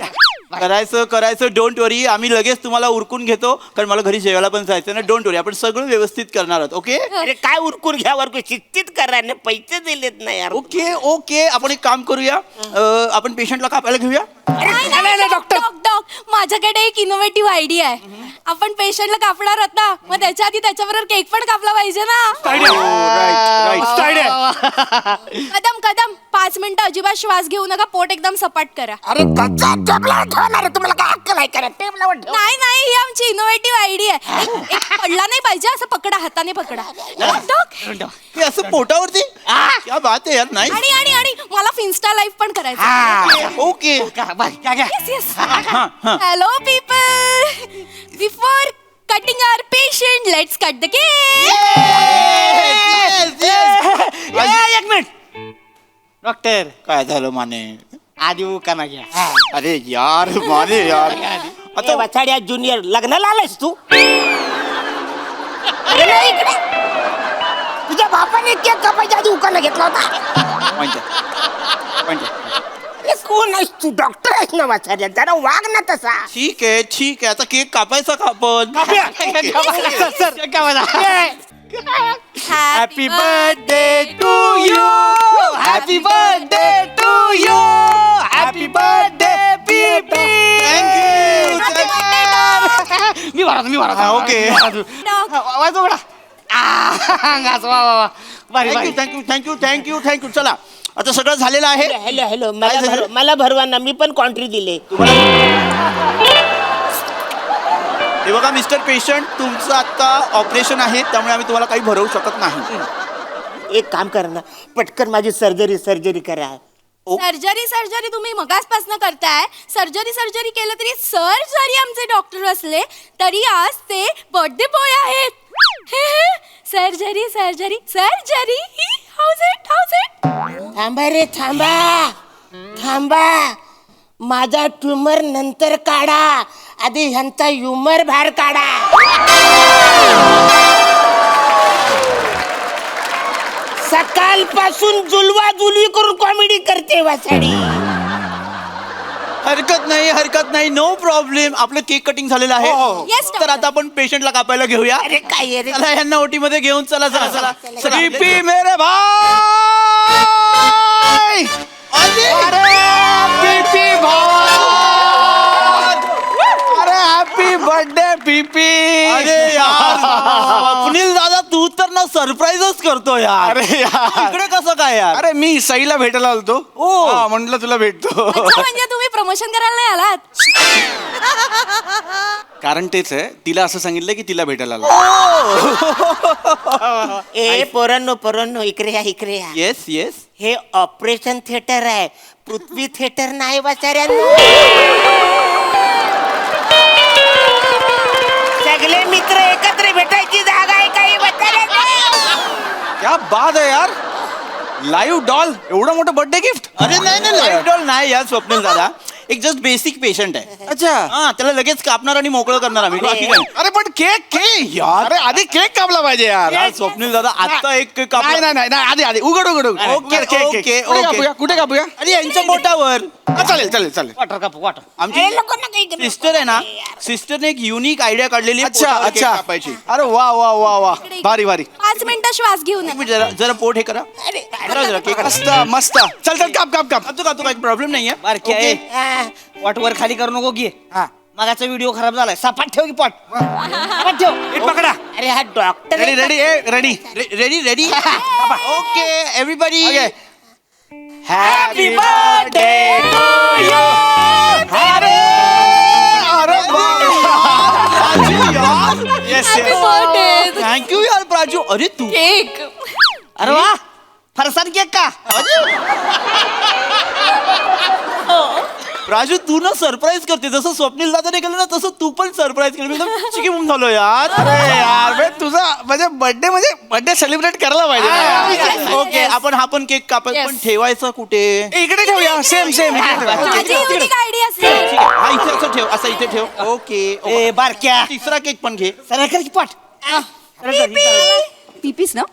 Speaker 9: करायचं डोंट वरी. आम्ही लगेच तुम्हाला उरकून घेतो, कारण मला घरी जेवायला पण जायचं ना. डोंट वरी, आपण सगळं व्यवस्थित करणार आहोत. ओके
Speaker 4: अरे काय उरकून घ्या वरकू शिस्तीत करा ना, पैसे दिलेत ना यार.
Speaker 9: Okay okay. आपण एक काम करूया, आपण पेशंटला कापायला घेऊया.
Speaker 6: डॉक्टर माझ्याकडे एक इनोव्हेटिव्ह आयडिया आहे. आपण पेशंटला कापणार आहोत ना, मग त्याच्या आधी त्याच्याबरोबर केक पण कापला पाहिजे ना. कदम कदम 5 मिनिटं अजिबात श्वास घेऊ नका, पोट एकदम सपाट करा.
Speaker 4: अरे त्याच्या टेबलावर ठेवणार आहे, तुम्हाला काय अक्कल आहे करा टेबलावर ठेव.
Speaker 6: नाही नाही, ही आमची इनोव्हेटिव्ह आयडिया आहे. एक पडला नाही पाहिजे, असं पकडा, हाताने पकडा. डॉक.
Speaker 9: हे असं पोटावरती क्या बात आहे यार. नाही
Speaker 6: आणि आणि आणि मला फिन्स्टा लाईव्ह पण करायचं.
Speaker 9: Okay.
Speaker 6: Yes, yes. Hello, people. Before cutting our patient, let's cut the cake.
Speaker 2: एक मिनिट डॉक्टर
Speaker 9: काय झालं माने?
Speaker 2: आधी उकाना घ्या.
Speaker 9: अरे यार माने यार.
Speaker 4: आता वाचाड्या ज्युनियर लग्नाला आलायस तू? अरे नाही इकडे. तुझ्या बापाने केक कापायच्या आधी उकाना घेतला होता. अरे कोण आहेस तू? डॉक्टर आहेस ना वाचाड्या, जरा वाग ना तसा.
Speaker 9: ठीक आहे. आता केक कापायचा का आपण?
Speaker 2: Happy birthday to you. Happy birthday to you. Happy birthday पीपी. मी भरा
Speaker 9: ओके. थँक्यू. चला आता सगळं झालेलं आहे.
Speaker 4: हॅलो
Speaker 9: काय झालं?
Speaker 4: मला भरवा ना, मी पण कॉन्ट्री दिले.
Speaker 9: हे बघा मिस्टर पेशंट, तुमचं आता ऑपरेशन आहे, त्यामुळे आम्ही तुम्हाला काही भरवू शकत नाही.
Speaker 4: एक काम करा ना, पटकन माझी सर्जरी करा.
Speaker 6: सर्जरी तुम्ही मगासपासून करताय. सर्जरी केलं तरी सर जरी आमचे डॉक्टर असले तरी आज ते बर्थडे बॉय आहेत. Surgery house it.
Speaker 4: थांबा रे थांबा. माझा ट्युमर नंतर काढा, आधी ह्यांचा ह्युमर बाहेर काढा. सकाळपासून जुलवी करून कॉमेडी करते वासाडी.
Speaker 9: हरकत नाही. No problem. आपलं केक कटिंग झालेलं आहे.
Speaker 6: Yes,
Speaker 9: तर आता आपण पेशंटला कापायला घेऊया.
Speaker 4: अरे काय रे,
Speaker 9: चला यांना ओटी मध्ये घेऊन चला.
Speaker 4: चला.
Speaker 9: पीपी मेरे भाई.
Speaker 3: अरे हॅपी बर्थडे पीपी.
Speaker 9: अरे यार स्वप्नील दादा, तू तर ना सरप्राईजच करतो यार.
Speaker 3: अरे यार.
Speaker 9: इकडे कसं काय यार?
Speaker 3: अरे मी सईला भेटायला आलतो.
Speaker 9: ओ.
Speaker 3: म्हटलं तुला भेटतो.
Speaker 6: अच्छा, म्हणजे तुम्ही प्रमोशन करायला नाही आलात?
Speaker 3: कारण तेच आहे, तिला असं सांगितलं की तिला भेटायला आलो.
Speaker 4: ए पोरांनो इकडे या.
Speaker 9: येस.
Speaker 4: हे ऑपरेशन थिएटर आहे, पृथ्वी थिएटर नाही वाचाऱ्यांनो. सगळे मित्र एकत्र भेटायची जागा आहे काही वाचाऱ्यांनो.
Speaker 3: क्या बात आहे यार. लाईव्ह डॉल, एवढं मोठं बर्थडे गिफ्ट.
Speaker 9: अरे नाही लाईव्ह डॉल नाही यार स्वप्नील दादा. एक जस्ट बेसिक पेशंट आहे.
Speaker 3: अच्छा.
Speaker 9: हा, त्याला लगेच कापणार आणि मोकळं करणार आम्ही. बाकी काय नाही.
Speaker 3: अरे पण केक यार. अरे आधी केक कापला पाहिजे यार.
Speaker 9: यार स्वप्नील दादा, आता एक
Speaker 3: नाही
Speaker 9: कापला.
Speaker 3: नाही नाही आधी उघड.
Speaker 9: ओके.
Speaker 3: कुठे कापूया?
Speaker 9: अरे यांच्या बोटावर.
Speaker 3: चालेल.
Speaker 2: वाटर कापू वाटर.
Speaker 9: आमची
Speaker 4: ए, लोकांना काही करू नका.
Speaker 9: सिस्टर आहे ना, सिस्टरने एक युनिक आयडिया काढलेली आहे पोटावर केक
Speaker 3: अच्छा.
Speaker 9: कापायची.
Speaker 3: अरे वा भारी
Speaker 6: 5 मिनिटं श्वास घेऊ
Speaker 9: एक
Speaker 6: नका.
Speaker 9: मिनिट, जरा पोट हे करा. जरा केक
Speaker 3: मस्त. चल काप.
Speaker 9: कापतो काही प्रॉब्लेम नाहीये.
Speaker 2: बारक्या
Speaker 9: ओके.
Speaker 4: हा.
Speaker 2: पोटवर खाली करू नको घे. मागाचा व्हिडिओ खराब झालाय. सपाट ठेव की पोट. सपाट ठेव. नीट पकडा.
Speaker 4: अरे हा doctor
Speaker 3: ready.
Speaker 9: Okay everybody.
Speaker 3: Happy birthday to you.
Speaker 6: Happy birthday.
Speaker 9: Thank you यार प्राजू. अरे तू
Speaker 6: केक.
Speaker 2: अरे वा फरसाण केक का.
Speaker 9: प्राजू, तू ना सरप्राईज करते. जसं स्वप्नील दादाने केलं ना, तसं तू पण सरप्राईज केलं. मी एकदम चिकीबूम झालो यार.
Speaker 3: अरे यार बे, तुझा म्हणजे बर्थडे सेलिब्रेट करायला पाहिजे ना.
Speaker 9: ओके, आपण हा पण केक कापायचा, पण
Speaker 6: Yes.
Speaker 9: ठेवायचा कुठे?
Speaker 3: इकडे ठेवूया. सेम
Speaker 6: माझी युनिक आयडिया असेल.
Speaker 9: हा इथे असं ठेव. असा इथे ठेव. ओके
Speaker 2: ए बारक्या
Speaker 9: तिसरा केक पण घे.
Speaker 2: सरळ कर की पाठ
Speaker 6: पिपीस ना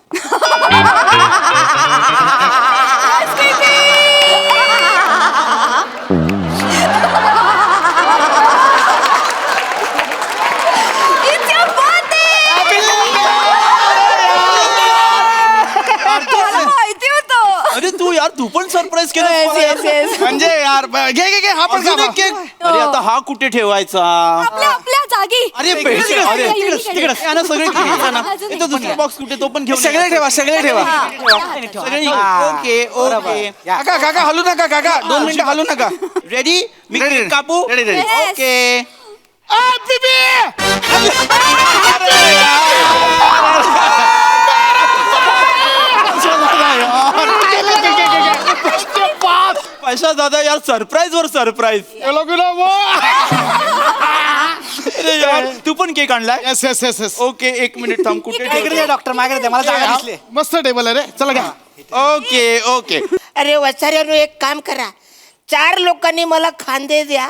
Speaker 1: माहिती होतं.
Speaker 9: अरे तू यार तू पण सरप्राईज केलं.
Speaker 3: म्हणजे यार घे घे घे हा पण खा.
Speaker 9: अरे आता हा कुठे ठेवायचा?
Speaker 6: आपल्या जागी
Speaker 9: अरे यानं सगळे घ्यायचं ना. इथं दुसरा बॉक्स कुठे तो पण घेऊन
Speaker 3: सगळे ठेवा सगळे ठेवा.
Speaker 9: सगळे ओके ओके.
Speaker 3: काका काका हलू नका काका 2 मिनिटं हलू नका.
Speaker 9: रेडी मी
Speaker 3: Ready,
Speaker 9: केक कापू.
Speaker 3: ready, ready.
Speaker 9: ओके. पैसा दादा यार सरप्राईज वर सरप्राईज. अरे यार तू पण केक आणलाय.
Speaker 3: Yes yes yes yes.
Speaker 9: Okay 1 minute थांब. कुठे ठेवलं?
Speaker 2: डॉक्टर मागे मला जागा दिसली.
Speaker 3: मस्त टेबल आहे रे. चला घ्या.
Speaker 9: Okay okay.
Speaker 10: अरे वसाऱ्यानो एक काम करा 4 लोकांनी मला खांदे द्या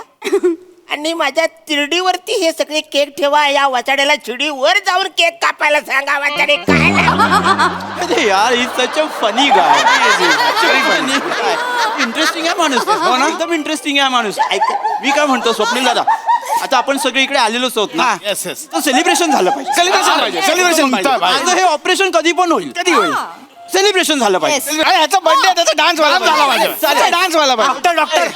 Speaker 10: आणि माझ्या तिरडीवरती हे सगळे केक ठेवा. या वाचाड्याला चिडीवर जाऊन केक कापायला सांगा. वाचाडे काय
Speaker 9: अरे यार ही सच अ फनी गाय. इंटरेस्टिंग आहे माणूस. हो ना एकदम इंटरेस्टिंग आहे माणूस. ऐक मी काय म्हणतो स्वप्नील दादा आता आपण सगळे इकडे आलेलोच आहोत ना.
Speaker 3: Yes yes.
Speaker 9: तर सेलिब्रेशन झालं पाहिजे.
Speaker 3: सेलिब्रेशन पाहिजे सेलिब्रेशन पाहिजे.
Speaker 9: माझं हे ऑपरेशन कधी पण होईल.
Speaker 3: कधी होईल?
Speaker 9: सेलिब्रेशन झालं पाहिजे.
Speaker 3: अरे ह्याचा बर्थडे त्याचा डान्स व्हायला पाहिजे.
Speaker 9: चालेल.
Speaker 3: डान्स व्हायला पाहिजे.
Speaker 2: डॉक्टर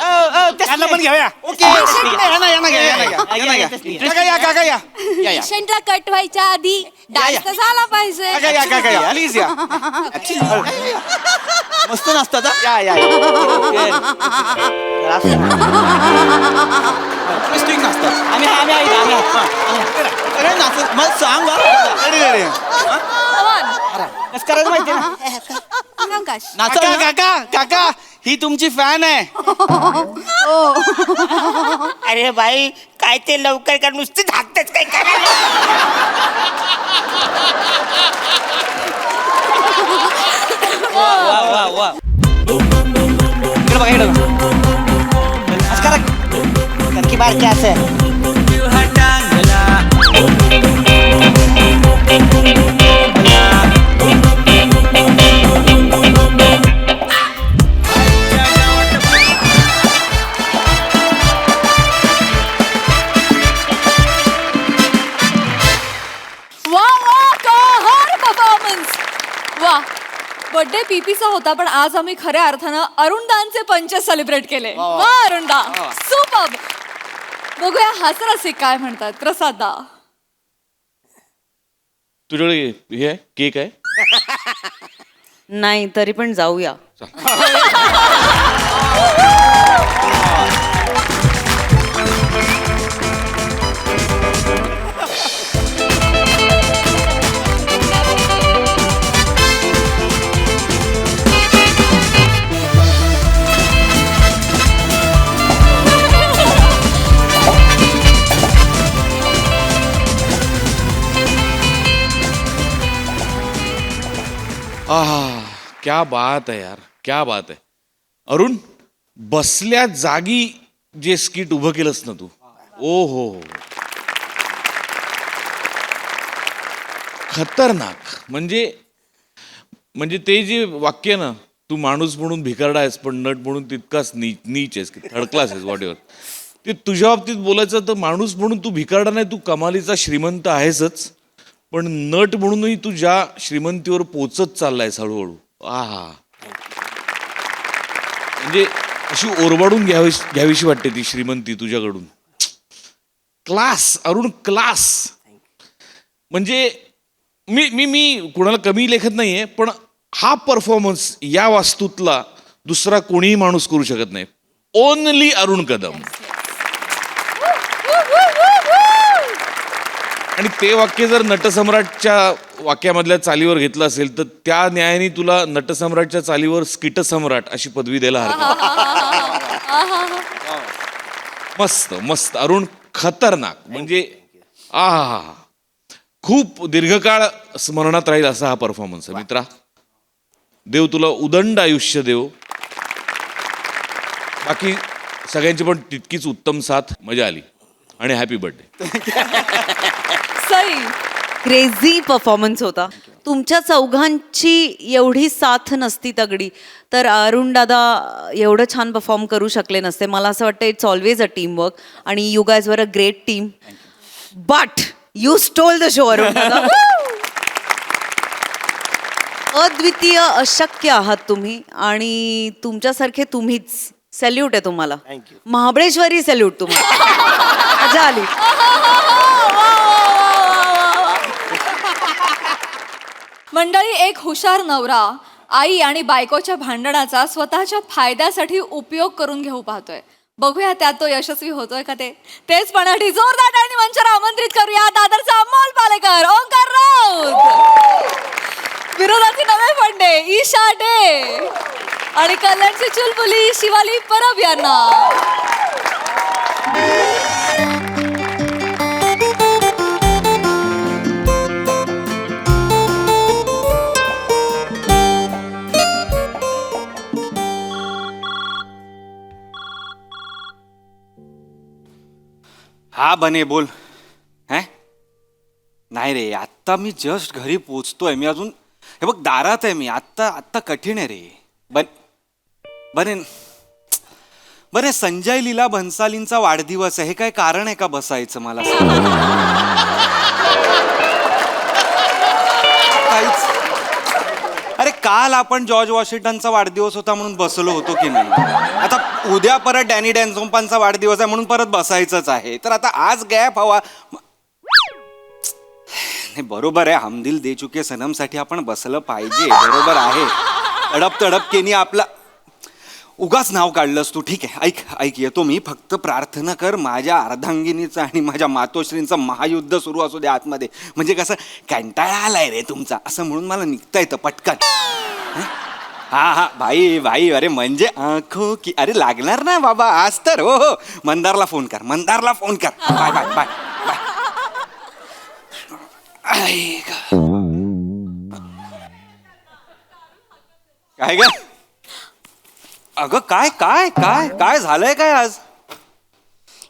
Speaker 3: त्यांना पण घेऊया.
Speaker 9: ओके
Speaker 3: यांना घ्या. काका या काका या.
Speaker 9: या या
Speaker 6: पेशंटला कट व्हायच्या आधी डान्स तर झाला पाहिजे.
Speaker 3: काका या काका या. प्लीज या.
Speaker 9: मस्त नाचतात हा.
Speaker 3: या या.
Speaker 9: इंटरेस्टिंग नाचतात
Speaker 2: आम्ही आम्ही आम्ही
Speaker 9: सगळे नाचत. मला सांग हा.
Speaker 3: Ready ready.
Speaker 2: कसं करायचं माहिती ना
Speaker 6: आकाश
Speaker 9: नाचा
Speaker 3: काका काका काका ही तुमची फॅन आहे.
Speaker 10: अरे भाई काय ते लवकर कर नुसते झाकतेच काय करायला.
Speaker 2: वा वा वा इकडे बघा इकडे असं करा कर की बारक्या असं
Speaker 1: वा वा कहर परफॉर्मन्स. वा बर्थडे पीपीचा होता पण आज आम्ही खऱ्या अर्थानं अरुणदांचे पंच सेलिब्रेट केले. वा अरुणदा सुपर. बघूया हास्यरसिक काय म्हणतात. प्रसादा
Speaker 7: तुझ्याकडे हे आहे केक आहे.
Speaker 8: नाही तरी पण जाऊया.
Speaker 7: आहा क्या बात आहे यार क्या बात आहे. अरुण बसल्या जागी जे स्किट उभं केलंस ना तू ओ हो खतरनाक. म्हणजे ते जे वाक्य ना तू माणूस म्हणून भिकारडा आहेस पण नट म्हणून तितकाच नीच आहेस की थर्ड क्लास आहेस वॉट एव्हर. ते तुझ्या बाबतीत बोलायचं तर माणूस म्हणून तू भिकारडा नाही, तू कमालीचा श्रीमंत आहेसच, पण नट म्हणूनही तू ज्या श्रीमंतीवर पोचत चाललायस हळूहळू. आहा म्हणजे अशी ओरबाडून घ्यावीशी वाटते ती श्रीमंती तुझ्याकडून. Class Arun class. म्हणजे मी मी मी कुणाला कमी लेखत नाहीये, पण हा परफॉर्मन्स या वास्तूतला दुसरा कोणीही माणूस करू शकत नाही. ओनली अरुण कदम. आणि ते वाक्य जर नटसम्राटच्या वाक्यामधल्या चालीवर घेतलं असेल तर त्या न्यायाने तुला नटसम्राटच्या चालीवर स्किटसम्राट अशी पदवी द्यायला हरकत. मस्त मस्त अरुण खतरनाक. म्हणजे आहा खूप दीर्घकाळ स्मरणात राहील असा हा परफॉर्मन्स आहे मित्रा. देव तुला उदंड आयुष्य देव. बाकी सगळ्यांची पण तितकीच उत्तम साथ. मजा आली. आणि happy birthday.
Speaker 1: Sai.
Speaker 8: Crazy performance होता. तुमच्या चौघांची एवढी साथ नसती तगडी तर अरुण दादा एवढं छान परफॉर्म करू शकले नसते. मला असं वाटतं it's always a team work आणि you guys were a great team. But you stole the show Arun दादा. अद्वितीय अशक्य आहात तुम्ही आणि तुमच्यासारखे तुम्हीच. सॅल्यूट आहे तुम्हाला. महाबळेश्वरी सॅल्यूट तुम्हाला. मजा आली.
Speaker 1: मंडळी, एक हुशार नवरा आई आणि बायकोच्या भांडणाचा स्वतःच्या फायद्यासाठी उपयोग करून घेऊ पाहतोय. बघूया त्यात तो यशस्वी होतोय का तेच पाहण्यासाठी जोरदार टाळी मंचावर आमंत्रित करूया दादरचा अमोल पालेकर, ओंकार राऊत, विरोधाचे नवे फंडे ईशा डे आणि कल्याणची चुलबुली शिवाली परब यांना.
Speaker 11: हा बने बोल. है नाही रे, आत्ता मी जस्ट घरी पोचतोय. मी अजून हे बघ दारात आहे मी. आत्ता कठीण आहे रे. बने संजय लीला भन्सालींचा वाढदिवस आहे. हे काय कारण आहे का बसायचं मला सांग? काहीच. अरे काल आपण जॉर्ज वॉशिंग्टनचा वाढदिवस होता म्हणून बसलो होतो की नाही. आता उद्या परत डॅनी डॅन्झोम्पांचा वाढदिवस आहे म्हणून परत बसायचंच आहे. तर आता आज गॅप हवा. बरोबर आहे, हम दिल दे चुके सनमसाठी आपण बसलं पाहिजे. बरोबर आहे. तडप केनी आपला उगाच नाव काढलंस तू. ठीक आहे, ऐक येतो मी. फक्त प्रार्थना कर माझ्या अर्धांगिनीचं आणि माझ्या मातोश्रींचं महायुद्ध सुरू असू दे आतमध्ये. म्हणजे कसं कंटाळा आलाय रे तुमचा असं म्हणून मला निघता येतं पटकन. हा भाई अरे म्हणजे आंखो की अरे लागणार ना बाबा आज तर. हो मंदारला फोन कर. Bye bye bye bye. काय ग अगं काय काय काय काय झालंय काय आज?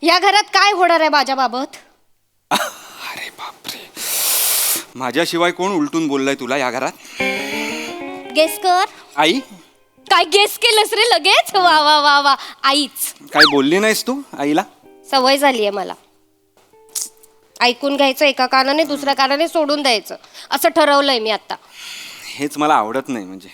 Speaker 6: या घरात काय होणार आहे माझ्याबाबत?
Speaker 11: अरे बापरे, माझ्याशिवाय कोण उलटून बोललाय तुला या घरात?
Speaker 6: गेस कर.
Speaker 11: आई?
Speaker 6: काय गेस केलंस रे लगेच? वा वा वा वा. आईच.
Speaker 11: काय बोलली नाहीस तू आईला?
Speaker 6: सवय झाली आहे मला. ऐकून घ्यायचं एका कानाने, दुसऱ्या कानाने सोडून द्यायचं असं ठरवलंय मी आता.
Speaker 11: हेच मला आवडत नाही. म्हणजे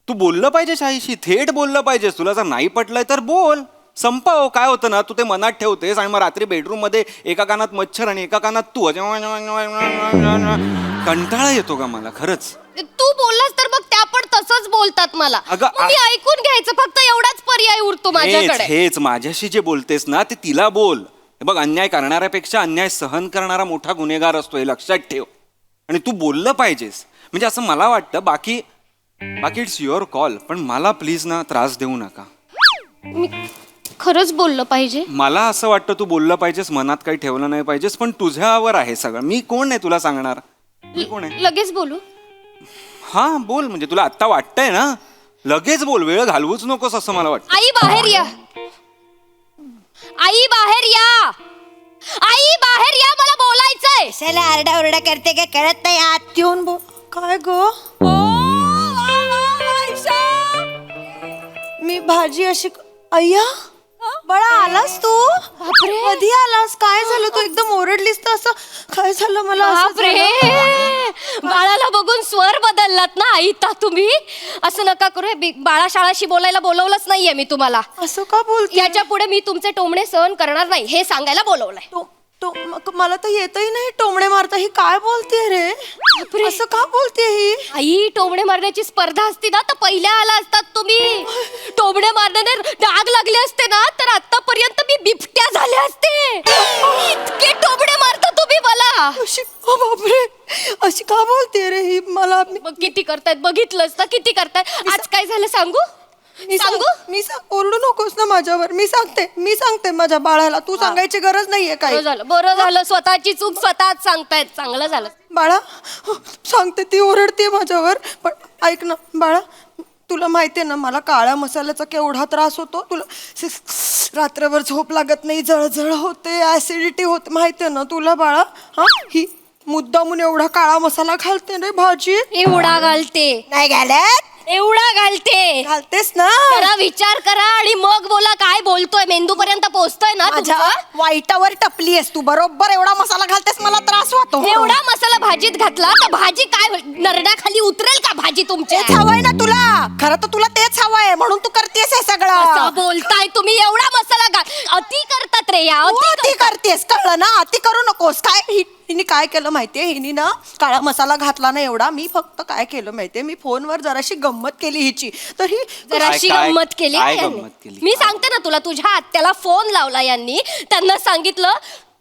Speaker 11: तू बोललं पाहिजेस आईशी, थेट बोललं पाहिजेस. तुला जर नाही पटलंय तर बोल, संपव. काय होतं ना, तू ते मनात ठेवतेस आणि मग रात्री बेडरूम मध्ये एका कानात मच्छर आणि एका कानात तू. कंटाळा येतो का मला खरंच.
Speaker 6: तू बोललास तर मग त्या पण तसंच बोलतात मला. मग मी ऐकून घ्यायचं, फक्त एवढाच पर्याय उरतो माझ्याकडे.
Speaker 11: हेच माझ्याशी जे बोलतेस ना ते तिला बोल. हे बघ, अन्याय करणाऱ्यापेक्षा अन्याय सहन करणारा मोठा गुन्हेगार असतो, हे लक्षात ठेव. आणि तू बोललं पाहिजेस. म्हणजे असं मला वाटतं. बाकी इट्स युअर कॉल, पण मला प्लीज ना त्रास देऊ नका.
Speaker 6: मी खरंच बोललं पाहिजे.
Speaker 11: मला असं वाटतं तू बोललं पाहिजेस, मनात काही ठेवलं नाही पाहिजेस. पण तुझ्यावर आहे सगळं. मी कोण आहे तुला सांगणार? मी कोण आहे?
Speaker 6: लगेच बोलू?
Speaker 11: हा बोल. म्हणजे तुला आत्ता वाटतंय ना, लगेच बोल. वेळ घालवूच नकोस असं मला वाटतं.
Speaker 6: आई बाहेर या. आई बाहेर या. आई बाहेर या, मला बोलायचंय.
Speaker 4: कशाला आरडाओरडा करते काय कळत नाही. आत येऊन बोल. काय ग? मी भाजी अशी. अय्या बाळा, आलास तू? कधी आलास? काय झालं? तू एकदम ओरडलीस तर असं काय झालं? मला
Speaker 6: बाळाला बघून स्वर बदललात ना आईता तुम्ही. असं नका करू. बाळा शाळाशी बोलायला बोलवलंच नाहीये मी तुम्हाला.
Speaker 4: असं का बोलते?
Speaker 6: याच्या पुढे मी तुमचे टोमणे सहन करणार नाही हे सांगायला बोलवलंय.
Speaker 4: मला तर येतही नाही टोमणे मारता. ही काय बोलते रे? असं का बोलते ही?
Speaker 6: आई, टोमणे मारण्याची स्पर्धा असती ना तर पहिल्या आला असतात तुम्ही. टोमणे मारण्याने डाग लागले असते ना तर आतापर्यंत मी बिबट्या झाले असते. इतके टोमणे मारता तुम्ही मला.
Speaker 4: बापरे, अशी का बोलते रे ही? मला
Speaker 6: मग किती करतायत बघितलंस ना, किती करतायत. आज काय झालं सांगू?
Speaker 4: मी ओरडू नकोस ना माझ्यावर. मी सांगते माझ्या बाळाला. तू सांगायची गरज नाहीये. काय
Speaker 6: बरं झालं. स्वतःची चूक स्वतःच सांगतायत. चांगलं झालं.
Speaker 4: बाळा सांगते, ती ओरडते माझ्यावर. पण ऐक ना बाळा, तुला माहितीये ना मला काळ्या मसाल्याचा केवढा त्रास होतो तुला रात्रभर झोप लागत नाही जळजळ होते ऍसिडिटी होते माहितीये ना तुला बाळा हा ही मुद्दामून एवढा काळा मसाला घालते रे भाजी
Speaker 6: एवढा घालते
Speaker 4: नाही घालत
Speaker 6: एवढा घालते
Speaker 4: घालतेस ना
Speaker 6: जरा विचार करा आणि मग बोला काय बोलतोय मेंदू पर्यंत पोहोचतोय ना
Speaker 4: माझ्या
Speaker 6: तुमचा?
Speaker 4: वाईटावर टपली आहेस तू बरोबर एवढा मसाला घालतेस मला त्रास होतो
Speaker 6: एवढा मसाला भाजीत घातला तर भाजी काय होईल? नरड्याखाली उतरेल का भाजी तुमच्या
Speaker 4: तेच हवंय ना तुला खरं तर तुला तेच हवंय म्हणून तू करतेस हे
Speaker 6: असं
Speaker 4: सगळं
Speaker 6: बोलताय तुम्ही एवढा मसाला अति करतात रे या
Speaker 4: तू अति करतेस कळलं ना अति करू नकोस काय हिने काय केलं माहितीये हिने ना काळा मसाला घातला ना एवढा मी फक्त काय केलं माहितीये मी फोनवर जराशी गंमत केली हिची तर ही
Speaker 6: जराशी
Speaker 11: काय-
Speaker 6: गंमत केली
Speaker 11: काय
Speaker 6: यांनी.
Speaker 11: गंमत केली?
Speaker 6: मी सांगते ना तुला तुझ्या आत्याला फोन लावला यांनी त्यांना सांगितलं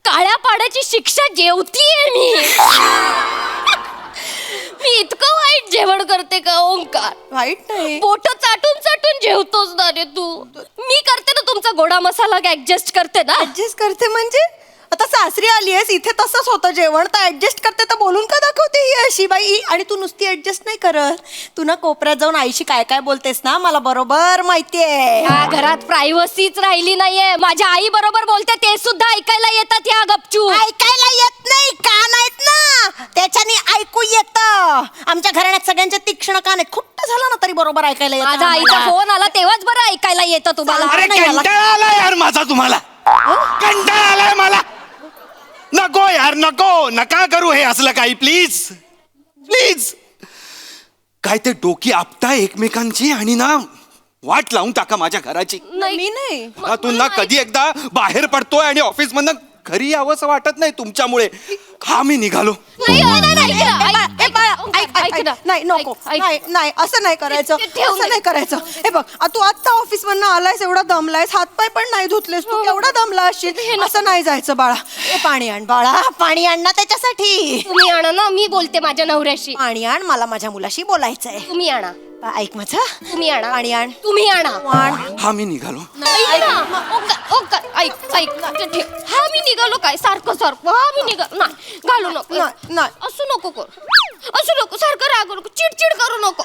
Speaker 6: काळ्या पाड्याची शिक्षा जेवतीये मी मी इतकं वाईट जेवण करते का ओंकार
Speaker 4: वाईट नाही
Speaker 6: पोट चाटून चाटून जेवतोस ना रे तू मी करते ना तुमचा गोडा मसाला ऍडजस्ट करते ना
Speaker 4: ऍडजस्ट करते म्हणजे आता सासरी आली आहेस इथे तसंच होतं जेवण तर ऍडजस्ट करते तर बोलून का दाखवते ही अशी बाई आणि तू नुसती ऍडजस्ट नाही करत तू ना कोपऱ्यात जाऊन आईशी काय काय बोलतेस ना मला बरोबर माहितीये
Speaker 6: या घरात प्रायव्हसीच राहिली नाहीये माझ्या आई बरोबर बोलते ते सुद्धा ऐकायला येतात या गपचूप
Speaker 4: ऐकायला येत नाही कान आहेत ना त्याच्याने ऐकू येत आमच्या घराण्यात सगळ्यांचे तीक्ष्ण कान आहेत खुट्ट झालं ना तरी बरोबर ऐकायला येतं
Speaker 6: माझा आईचा
Speaker 4: आम्हाला.
Speaker 6: फोन आला तेव्हाच बरं ऐकायला येतं तुम्हाला
Speaker 3: अरे
Speaker 4: नाही मला.
Speaker 3: कंटाळा आलाय यार माझा तुम्हाला कंटाळा आलाय मला नको यार नको नका करू हे असलं काही प्लीज प्लीज काय ते डोकी आपताय एकमेकांची आणि ना वाट लावून टाका माझ्या घराची
Speaker 4: मी नाही
Speaker 3: घरातून ना कधी एकदा बाहेर पडतोय आणि ऑफिस मधनं घरी यावंसं वाटत नाही तुमच्यामुळे हा मी निघालो
Speaker 6: नाही, नाही, नाही, ऐक ना,
Speaker 4: ए, बाळा, ऐक, ऐक,
Speaker 6: ऐक ना.
Speaker 4: नाही नको
Speaker 6: ऐक.
Speaker 4: नाही नाही असं नाही करायचं
Speaker 6: ते ठेव
Speaker 4: असं नाही करायचं हे बघ तू आत्ता ऑफिस मधनं आलायस एवढा दमलायस हातपाय पण नाही धुतलेस तू एवढा दमला असशील असं नाही जायचं बाळा ए पाणी आण बाळा पाणी आण ना त्याच्यासाठी
Speaker 6: तुम्ही आणा ना मी बोलते माझ्या नवऱ्याशी
Speaker 4: पाणी आण मला माझ्या मुलाशी बोलायचंय
Speaker 6: तुम्ही आणा
Speaker 4: ऐक माझं
Speaker 6: तुम्ही आणा
Speaker 4: पाणी आण
Speaker 6: तुम्ही आणा
Speaker 4: आण
Speaker 3: हा मी निघालो
Speaker 6: ऐक ना ओंकार, ऐक ऐक ते ठेव. हा मी निघालो काय सारखं सारखं हा मी निघालो नाही घालू नको
Speaker 4: नाही, नाही.
Speaker 6: असू नको असू नको सारखं रागू नको चिडचिड करू नको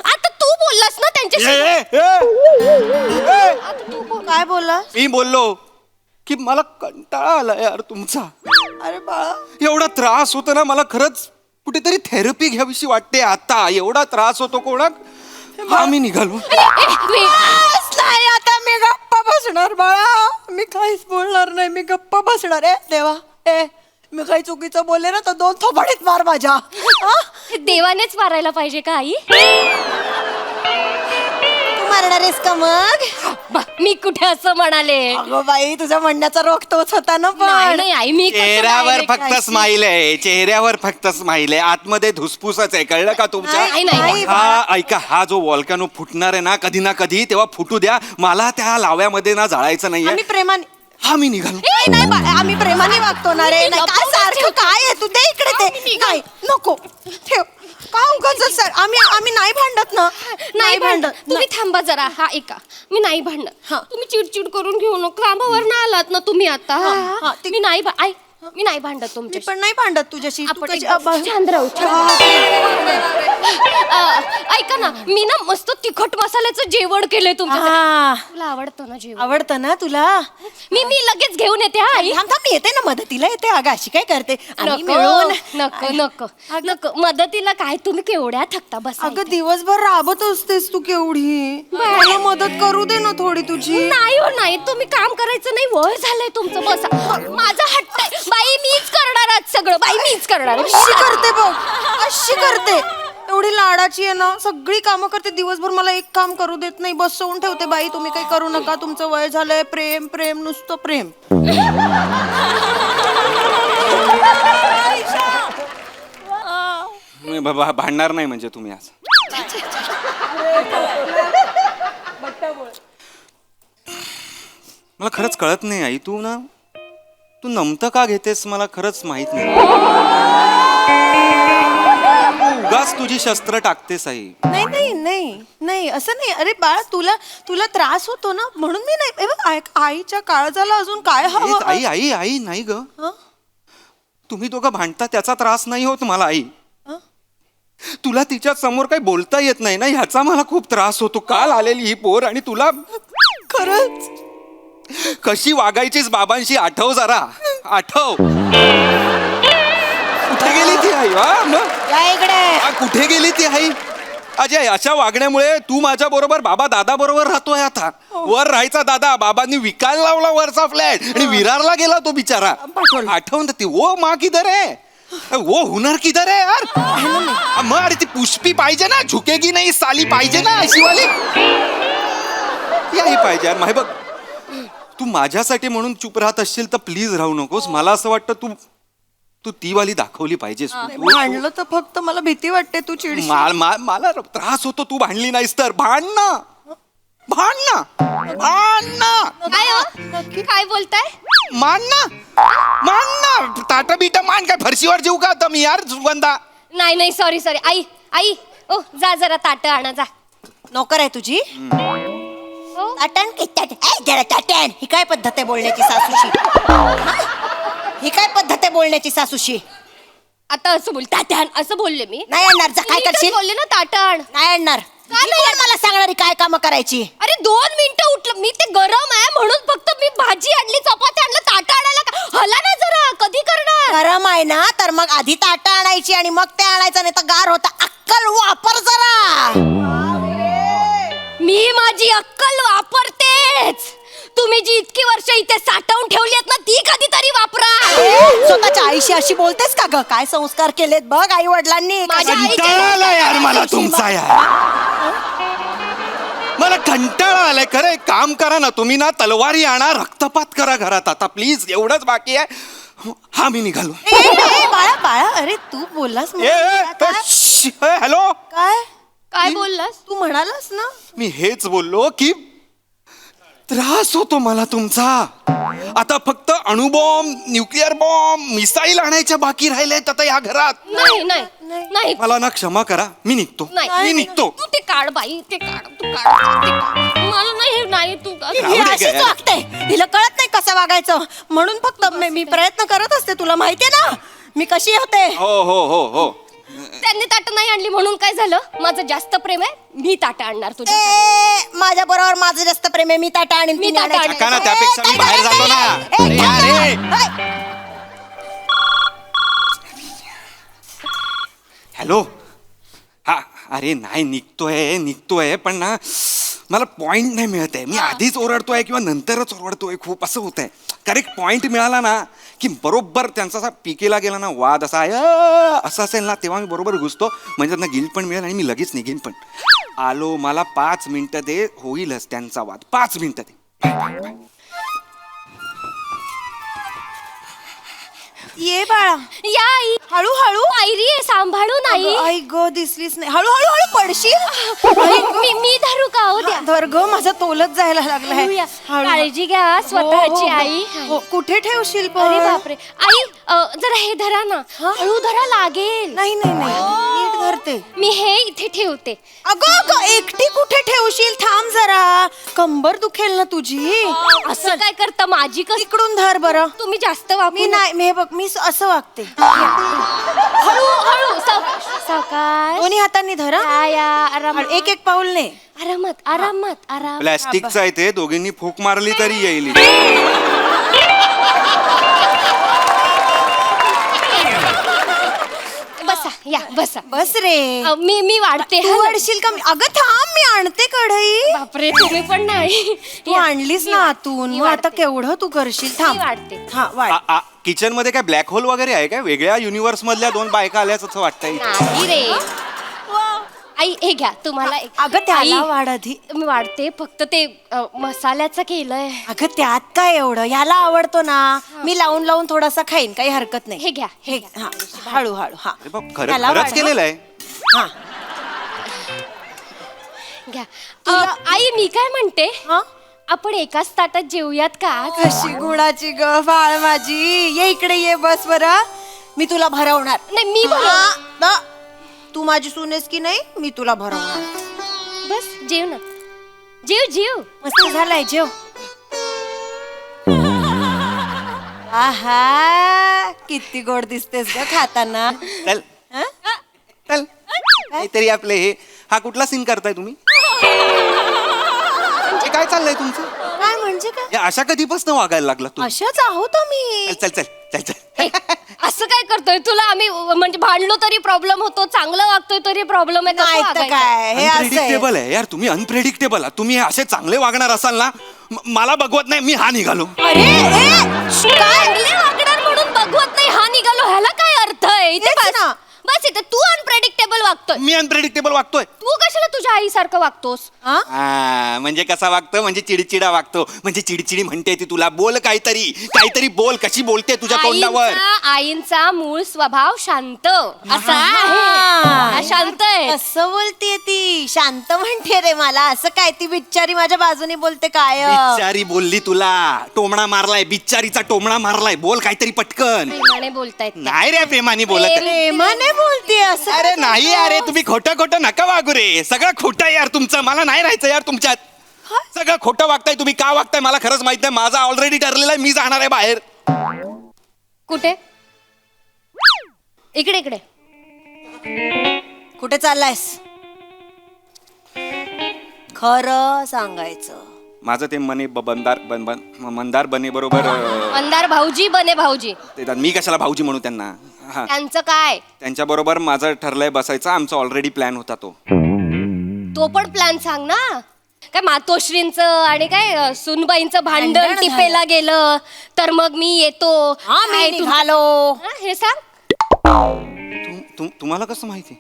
Speaker 6: आता तू बोललास ना त्यांच्याशी आता तू बोल
Speaker 4: काय बोलला
Speaker 3: मी बोललो की मला कंटाळा आला यार तुमचा
Speaker 4: अरे बाळा
Speaker 3: एवढा त्रास होतो ना मला खरंच कुठेतरी थेरपी घ्यावीशी वाटते आता एवढा त्रास होतो कोणाक हा मी निघालो
Speaker 4: बस नाही आता मी गप्पा बसणार बाळा मी काहीच बोलणार नाही मी गप्पा बसणार आहे देवा मी काही चुकीचं बोलले ना तर 2 थोबाडीत मार माझ्या हा?
Speaker 6: देवानेच मारायला पाहिजे का आई
Speaker 4: तू मारणार आहेस का मग
Speaker 6: मी कुठे असं म्हणाले
Speaker 4: अगं बाई तुझ्या म्हणण्याचा रोख तोच होता ना
Speaker 6: नाही
Speaker 4: पण
Speaker 6: नाही आई मी कसं
Speaker 3: चेहऱ्यावर
Speaker 6: direct
Speaker 3: फक्त
Speaker 6: राहायची?
Speaker 3: स्माईल आहे चेहऱ्यावर फक्त स्माईल आहे आतमध्ये धुसफुसच आहे कळलं का तुमच्या
Speaker 6: नाही, नाही.
Speaker 3: हा ऐका हा जो वॉल्कॅनो फुटणार आहे ना कधी तेव्हा फुटू द्या मला त्या लाव्यामध्ये ना जाळायचं
Speaker 4: आम्ही
Speaker 3: नाहीये
Speaker 4: प्रेमाने
Speaker 3: हा मी निघालो
Speaker 4: नाही आम्ही प्रेमाने वागतो ना रे नाही काय सारखं काय आहे तू दे इकडे ते नाही नको ठेव का उगाच सर आम्ही नाही भांडत ना
Speaker 6: नाही भांडत तुम्ही थांबा जरा हा ऐका मी नाही भांडत तुम्ही चिडचिड करून घेऊ नका कामावर ना आलात ना तुम्ही आता
Speaker 4: हा,
Speaker 6: मी नाही मी नाही भांडत
Speaker 4: मी
Speaker 6: तुमच्याशी
Speaker 4: पण नाही भांडत तुझ्याशी तू
Speaker 6: आपण
Speaker 4: कशी-
Speaker 6: एकदम छान राहू ऐका ना मी ना मस्त तिखट मसाल्याचं जेवण केलंय तुमच्या तुला आवडतं ना जेवण
Speaker 4: आवडतं ना तुला
Speaker 6: मी लगेच घेऊन येते हा आई
Speaker 4: थांब मी येते ना मदतीला येते अगं अशी काय करते आम्ही
Speaker 6: नको
Speaker 4: मिळून
Speaker 6: नको नको नको मदतीला काय तुम्ही केवढ्या थकता बस
Speaker 4: अगं दिवसभर राबत असतेस तू केवढी मला मदत करू दे ना थोडी तुझी
Speaker 6: नाही हो नाही तुम्ही काम करायचं नाही वय झालंय तुमचं बसा माझा हट्ट आहे. बाई मीच करणार आज सगळं बाई मीच करणार
Speaker 4: अशी करते बघ अशी करते एवढी लाडाची आहे ना सगळी कामं करते दिवसभर मला एक काम करू देत नाही बसवून ठेवते बाई तुम्ही काही करू नका तुमचं वय झालंय प्रेम प्रेम नुसतं प्रेम
Speaker 11: भांडणार नाही म्हणजे तुम्ही आज मला खरंच कळत नाही आई तू नमतं का घेतेस मला खरंच माहित नाही उगाच तुझी शस्त्र टाकतेस आई
Speaker 4: नाही नाही नाही नाही असं नाही अरे बाळा तुला त्रास होतो ना म्हणून मी नाही हे बघ, आईच्या काळजाला अजून काय हवं
Speaker 11: आई आई आई नाही ग तुम्ही दोघं भांडता त्याचा त्रास नाही होत मला आई तुला तिच्या समोर काही बोलता येत नाही ना, ह्याचा मला खूप त्रास होतो. काल आलेली ही पोर आणि तुला खरंच कशी वागायचीस बाबांशी आठव जरा, आठव. कुठे गेली ती आई?
Speaker 10: या इकडे.
Speaker 11: कुठे गेली ती आई? अजय, अशा वागण्यामुळे तू माझ्या बरोबर बाबा दादा बरोबर राहतोय. आता वर राहायचा दादा बाबांनी विकायला लावला वरचा फ्लॅट आणि विरारला गेला तो बिचारा. आठवण ती वो माँ किधर है, वो हुनर किधर है यार. मग अरे ती पुष्पी पाहिजे ना, झुकेगी नाही साली पाहिजे ना अशी वाली. याही पाहिजे यार. बघ, तू माझ्यासाठी म्हणून चुप राहत असशील तर प्लीज राहू नकोस. मला असं वाटतं तू ती वाली दाखवली पाहिजेस.
Speaker 8: भांडलो तर फक्त मला भीती वाटते तू चिडशील.
Speaker 11: मला त्रास होतो तू भांडली नाहीस तर. भांड ना, भांड ना, भांड ना.
Speaker 6: काय हो? काय बोलताय?
Speaker 11: मान ना, मान ना. ताटा बिटा मान. काय फरशीवर जेऊ का आता मी यार सुगंधा?
Speaker 6: नाही नाही, सॉरी सॉरी. आई आई, ओ जा जरा ताटं आणा जा.
Speaker 10: नोकर आहे तुझी?
Speaker 6: हो?
Speaker 10: ताटण की जरा ताटण. ही काय पद्धत आहे बोलण्याची सासूशी? ही काय पद्धत आहे बोलण्याची सासूशी?
Speaker 6: आता असं बोल, ताटण असं बोलले मी.
Speaker 10: नाही आणणार. जा, काय
Speaker 6: नीटच
Speaker 10: करशील?
Speaker 6: बोलले ना, ताटण.
Speaker 10: नाही आणणार.
Speaker 6: का नाही
Speaker 10: कोण मला सांगणारी काय कामं करायची?
Speaker 6: अरे 2 मिनिटं उठलं मी, ते गरम आहे म्हणून फक्त मी भाजी आणली, चपाती आणलं, ताटं आणायला का? हला ना जरा, कधी करणार?
Speaker 10: गरम आहे ना, तर मग आधी ताटं आणायची आणि मग ते आणायचं, नाही तर गार होता. अक्कल वापर जरा.
Speaker 6: मी माझी अक्कल वापरतेच. तुम्ही जी इतकी वर्ष इथे साठवून ठेवली आहेत ना, ती कधीतरी वापरा.
Speaker 10: स्वतःच्या आईशी अशी बोलतेस का ग? काय संस्कार केलेत बघ आई वडिलांनी.
Speaker 6: माझ्या आईचे-
Speaker 11: कंटाळा आलाय यार मला तुमचा यार. मला कंटाळा आलाय खरं. एक काम करा ना तुम्ही ना, तलवारी आणा, रक्तपात करा घरात आता प्लीज. एवढंच बाकी आहे. हा मी निघालो.
Speaker 10: बाळा बाळा, अरे तू बोललास
Speaker 11: हॅलो.
Speaker 10: काय
Speaker 6: काय बोललास?
Speaker 10: तू म्हणालास ना?
Speaker 11: मी हेच बोललो की त्रास होतो मला तुमचा. आता फक्त अणुबॉम्ब, न्यूक्लिअर बॉम्ब, मिसाईल आणायच्या बाकी राहिल्यात आता या घरात.
Speaker 6: नाही नाही नाही
Speaker 11: मला ना क्षमा करा. मी निघतो. मी निघतो.
Speaker 6: तू ते काढ बाई, ते काढ, तू काढ ते काढ. मला नाही नाही तू काढ.
Speaker 10: ही अशीच वागते. हिला कळत नाही कसं वागायचं म्हणून फक्त मी प्रयत्न करत असते. तुला माहितीये ना मी कशी होते.
Speaker 11: हो हो हो हो.
Speaker 6: त्यांनी ताटं नाही आणली म्हणून काय झालं? माझं जास्त प्रेम आहे, मी ताटं आणणार तुझ्या.
Speaker 10: माझ्या बरोबर माझं जास्त प्रेम आहे. मी ताटा आणि
Speaker 6: मी ताटं आणणार.
Speaker 11: नका ना, त्यापेक्षा मी बाहेर जातो ना. अरे यार, हॅलो. हा अरे नाही, निघतोय पण ना मला पॉइंट नाही मिळत आहे. मी आधीच ओरडतोय किंवा नंतरच ओरडतोय खूप असं होत आहे. करेक्ट पॉइंट मिळाला ना की बरोबर त्यांचा असा पिकेला गेला ना वाद असा असं असेल ना, तेव्हा मी बरोबर घुसतो. म्हणजे त्यांना गिल्ट पण मिळेल आणि मी लगेच निघेन. पण आलो, मला 5 मिनिटं दे, होईलच त्यांचा वाद. 5 मिनिटं दे.
Speaker 10: ये बाळा,
Speaker 6: या आई.
Speaker 10: हळूहळू.
Speaker 6: पायरी आहे, सांभाळू नाही.
Speaker 10: आई ग दिसलीच नाही. हळूहळू हळू पडशील.
Speaker 6: मी धरू का? हो द्या.
Speaker 10: धर ग, माझा तोलच जायला लागलाय.
Speaker 6: हळूया.
Speaker 10: हळू.
Speaker 6: काळजी घ्या स्वतःची आई.
Speaker 10: हो, कुठे ठेवशील पण?
Speaker 6: अरे बापरे. आई जरा हे धरा ना, हळू धरा, लागेल.
Speaker 10: नाही नाही नाही, नीट धरते.
Speaker 6: मी हे इथे ठेवते.
Speaker 10: अगं अगं, एकटी कुठे ठेवशील? थांब जरा, कंबर दुखेल ना तुझी.
Speaker 6: असं काय करता? माझी कस
Speaker 10: इकडून धर बरं.
Speaker 6: तुम्ही जास्त वापरू
Speaker 10: मी नाही, मी बघ, मी असं वागते.
Speaker 6: हळू हळू, सावकाश.
Speaker 10: दोन्ही हातांनी धर.
Speaker 6: या आरामात,
Speaker 10: एक एक पाऊल ने.
Speaker 6: आरामात आरामात आराम.
Speaker 11: प्लॅस्टिकचं आहे ते, दोघींनी फूक मारली तरी येईल.
Speaker 6: बसा, या बसा.
Speaker 10: बस रे.
Speaker 6: मी वाढते.
Speaker 10: तू वाढशील का? अगं थांब, मी आणते कढई.
Speaker 6: बापरे, तुम्ही पण नाही.
Speaker 10: तू आणलीस ना आतून, मग आता केवढं तू करशील?
Speaker 6: मी
Speaker 10: थांब.
Speaker 6: वाढते.
Speaker 10: हा वाढ.
Speaker 11: किचन मध्ये काय ब्लॅक होल वगैरे आहे काय? वेगळ्या युनिव्हर्स मधल्या 2 बायका आल्याच असं वाटतंय.
Speaker 6: नाही रे आई, हे घ्या तुम्हाला एक.
Speaker 10: अगं त्याला
Speaker 6: आई,
Speaker 10: वाढ आधी.
Speaker 6: मी वाढते, फक्त ते मसाल्याचं केलंय.
Speaker 10: अगं त्यात काय एवढं? ह्याला आवडतो ना, मी लावून लावून थोडासा खाईन, काही हरकत नाही.
Speaker 6: हे घ्या,
Speaker 10: हे हा, हळूहळू. हा
Speaker 11: अरे बाप,
Speaker 10: त्याला
Speaker 11: खरंच
Speaker 10: वाढ.
Speaker 11: केलेलं आहे.
Speaker 10: हा.
Speaker 6: घ्या. आई मी काय म्हणते,
Speaker 10: हा?
Speaker 6: आपण एकाच ताटात जेवूयात का?
Speaker 10: कशी गुणाची ग बाळ माझी. ये इकडे ये, बस बरं. मी तुला भरवणार.
Speaker 6: नाही, मी
Speaker 10: ना, तू माझी सूनेस की नाही, मी तुला भरवणार.
Speaker 6: बस जेव ना, जेव जेव.
Speaker 10: मस्त झालाय, जेव. आहा, किती गोड दिसतेस ग खाताना.
Speaker 11: चल
Speaker 10: हं?
Speaker 11: चल. काहीतरी आपले हे हा कुठला सीन करताय तुम्ही हे काय चाललंय तुमचं
Speaker 4: काय म्हणजे काय
Speaker 11: हे अशा कधीपासून वागायला लागला तू
Speaker 4: अशाच आहोत आम्ही
Speaker 11: चल चल चल चल चल
Speaker 6: असं काय करतोय तुला आम्ही म्हणजे भांडलो तरी प्रॉब्लेम होतो चांगलं वागतोय तरी प्रॉब्लेम आहे कसं
Speaker 4: नाही तर
Speaker 6: वागायचं?
Speaker 4: काय हे असं आहे.
Speaker 11: अनप्रेडिक्टेबल आहे यार तुम्ही अनप्रेडिक्टेबल आहात तुम्ही असे चांगले वागणार असाल ना मला बघवत नाही मी हा निघालो
Speaker 4: अरे
Speaker 6: चांगले वागणार म्हणून बघवत नाही हा निघालो ह्याला काय अर्थ आहे इथे
Speaker 4: तेच
Speaker 6: बस
Speaker 4: ना.
Speaker 6: बस इथे तू अनप्रेडिक्टेबल वागतोय
Speaker 11: मी अनप्रेडिक्टेबल वागतोय
Speaker 6: तू कशाला तुझ्या आईसारखं वागतोस
Speaker 11: म्हणजे कसा वागतो म्हणजे चिडचिडा वागतो म्हणजे चिडचिडी म्हणते ती तुला बोल काहीतरी काहीतरी बोल कशी बोलते तुझ्या तोंडावर
Speaker 6: आईंचा मूळ स्वभाव शांत असा आहे हा, शांत आहे
Speaker 4: असं बोलतेय ती शांत म्हणते रे मला असं काय ती बिचारी माझ्या बाजूने बोलते काय
Speaker 11: बिचारी बोलली तुला टोमणा मारलाय बिचारीचा टोमणा मारलाय बोल काहीतरी पटकन
Speaker 6: प्रेमाने बोलतायत त्या.
Speaker 11: नाही रे प्रेमाने बोलत
Speaker 4: प्रेमाने बोलते असं
Speaker 11: अरे नाही अरे तुम्ही खोटं खोटं नका वागू रे सगळं खोटं आहे यार तुमचं मला नाही राहायचं यार तुमच्यात सगळं खोटं वागताय तुम्ही का वागताय मला खरंच माहित नाही माझा ऑलरेडी ठरलेला आहे मी जाणार आहे बाहेर
Speaker 6: कुठे इकडे इकडे
Speaker 4: कुठे चाललायस खरं सांगायचं
Speaker 11: माझं ते मने बंदार मंदार बने बरोबर
Speaker 6: मंदार भाऊजी बने भाऊजी
Speaker 11: ते मी कशाला भाऊजी म्हणू त्यांना हा
Speaker 6: त्यांचं काय
Speaker 11: त्यांच्या बरोबर माझं ठरलंय बसायचं आमचा ऑलरेडी प्लॅन होता तो
Speaker 6: तो पण प्लॅन सांग ना काय मातोश्रींचं आणि काय सुनबाईंचं भांडण
Speaker 4: भांडण
Speaker 6: टिपेला गेलं तर मग मी येतो काय तू-
Speaker 4: निघालो
Speaker 6: हा, हे सांग
Speaker 11: तुम्हाला कसं माहिती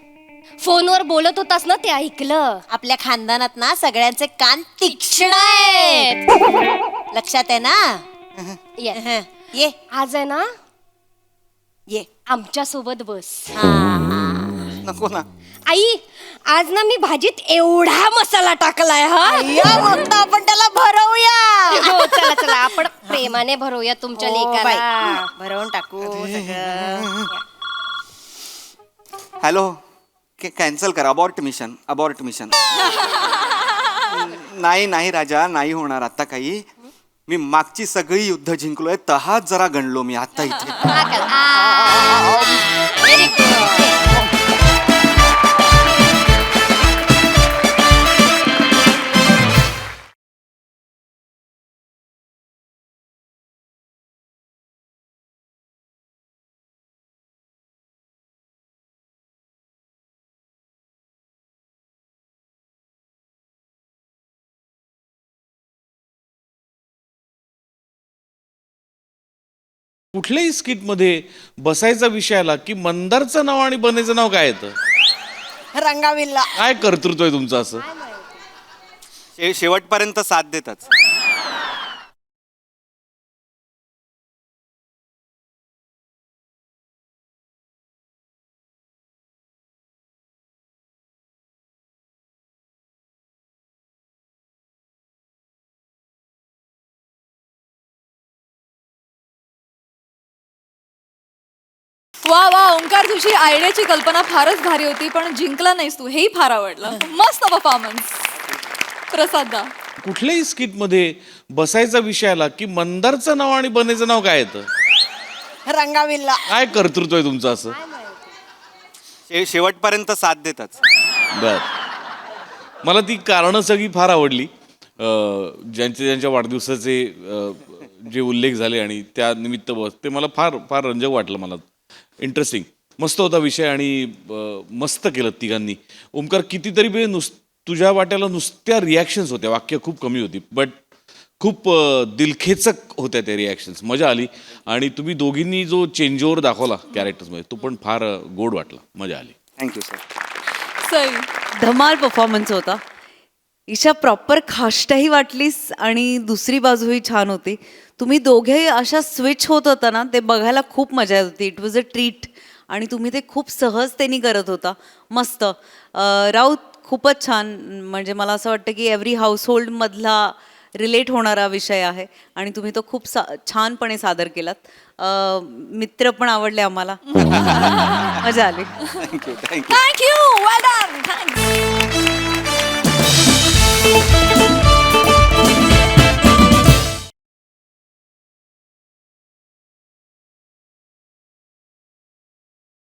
Speaker 6: फोनवर बोलत होतास ना ते ऐकलं
Speaker 4: आपल्या खानदानात ना सगळ्यांचे कान तीक्ष्ण
Speaker 6: आहेत.
Speaker 4: लक्षात आहे ना
Speaker 6: ये.
Speaker 4: ये
Speaker 6: आज आहे ना
Speaker 4: ये
Speaker 6: आमच्या सोबत बस
Speaker 11: नको ना
Speaker 6: आई आज ना मी भाजीत एवढा मसाला टाकलाय हा
Speaker 4: या मग तर आपण त्याला भरवूया
Speaker 6: हो चला चला आपण प्रेमाने भरूया तुमच्या
Speaker 4: हो,
Speaker 6: लेकाला
Speaker 4: बाई. भरवून टाकू सगळं
Speaker 11: हॅलो कॅन्सल कर अबॉर्ट मिशन नाही नाही राजा नाही होणार आता काही मी मागची सगळी युद्ध जिंकलोय तहाच जरा गणलो मी आता इथे
Speaker 6: हा कर. आ. Very good.
Speaker 7: कुठल्याही स्किटमध्ये बसायचा विषय आला की मंदारचं नाव आणि बनेचं नाव काय येतं
Speaker 4: रंगाविल्ला
Speaker 7: काय कर्तृत्व आहे तुमचं असं
Speaker 11: शेवटपर्यंत साथ देतात
Speaker 1: वा वा ओंकार तुझी आयडियाची कल्पना फारच भारी होती पण जिंकला नाहीस तू हेही फार आवडलं मस्त परफॉर्मन्स प्रसादा
Speaker 7: कुठल्याही स्किटमध्ये बसायचा विषय आला की मंदारचं नाव आणि बनेचं नाव काय येतं
Speaker 4: रंगाविल्ला
Speaker 7: काय कर्तृत्व आहे तुमचं असं
Speaker 11: शेवटपर्यंत साथ देतात
Speaker 7: बर मला ती कारणं सगळी फार आवडली ज्यांच्या वाढदिवसाचे जे उल्लेख झाले आणि त्या निमित्त बस ते मला फार फार रंजक वाटलं मला इंटरेस्टिंग मस्त होता विषय आणि मस्त केलं तिघांनी ओमकार कितीतरी वेळ तुझ्या वाट्याला नुसत्या रिॲक्शन्स होत्या वाक्य खूप कमी होती बट खूप दिलखेचक होत्या त्या रिॲक्शन्स मजा आली आणि तुम्ही दोघींनी जो चेंज ओव्हर दाखवला कॅरेक्टर्समध्ये तो पण फार गोड वाटला मजा आली
Speaker 11: थँक्यू सर
Speaker 1: सई
Speaker 8: धमाल परफॉर्मन्स होता ईशा प्रॉपर खाष्टाही वाटलीस आणि दुसरी बाजूही छान होती तुम्ही दोघेही अशा स्विच होत होता ना ते बघायला खूप मजा येत होती इट वॉज अ ट्रीट आणि तुम्ही ते खूप सहजतेने करत होता मस्त राऊत खूपच छान म्हणजे मला असं वाटतं की एव्हरी हाऊसहोल्डमधला रिलेट होणारा विषय आहे आणि तुम्ही तो खूप छानपणे सादर केलात मित्र पण आवडले आम्हाला मजा आली
Speaker 11: थँक्यू
Speaker 1: थँक्यू वेल डन थँक्स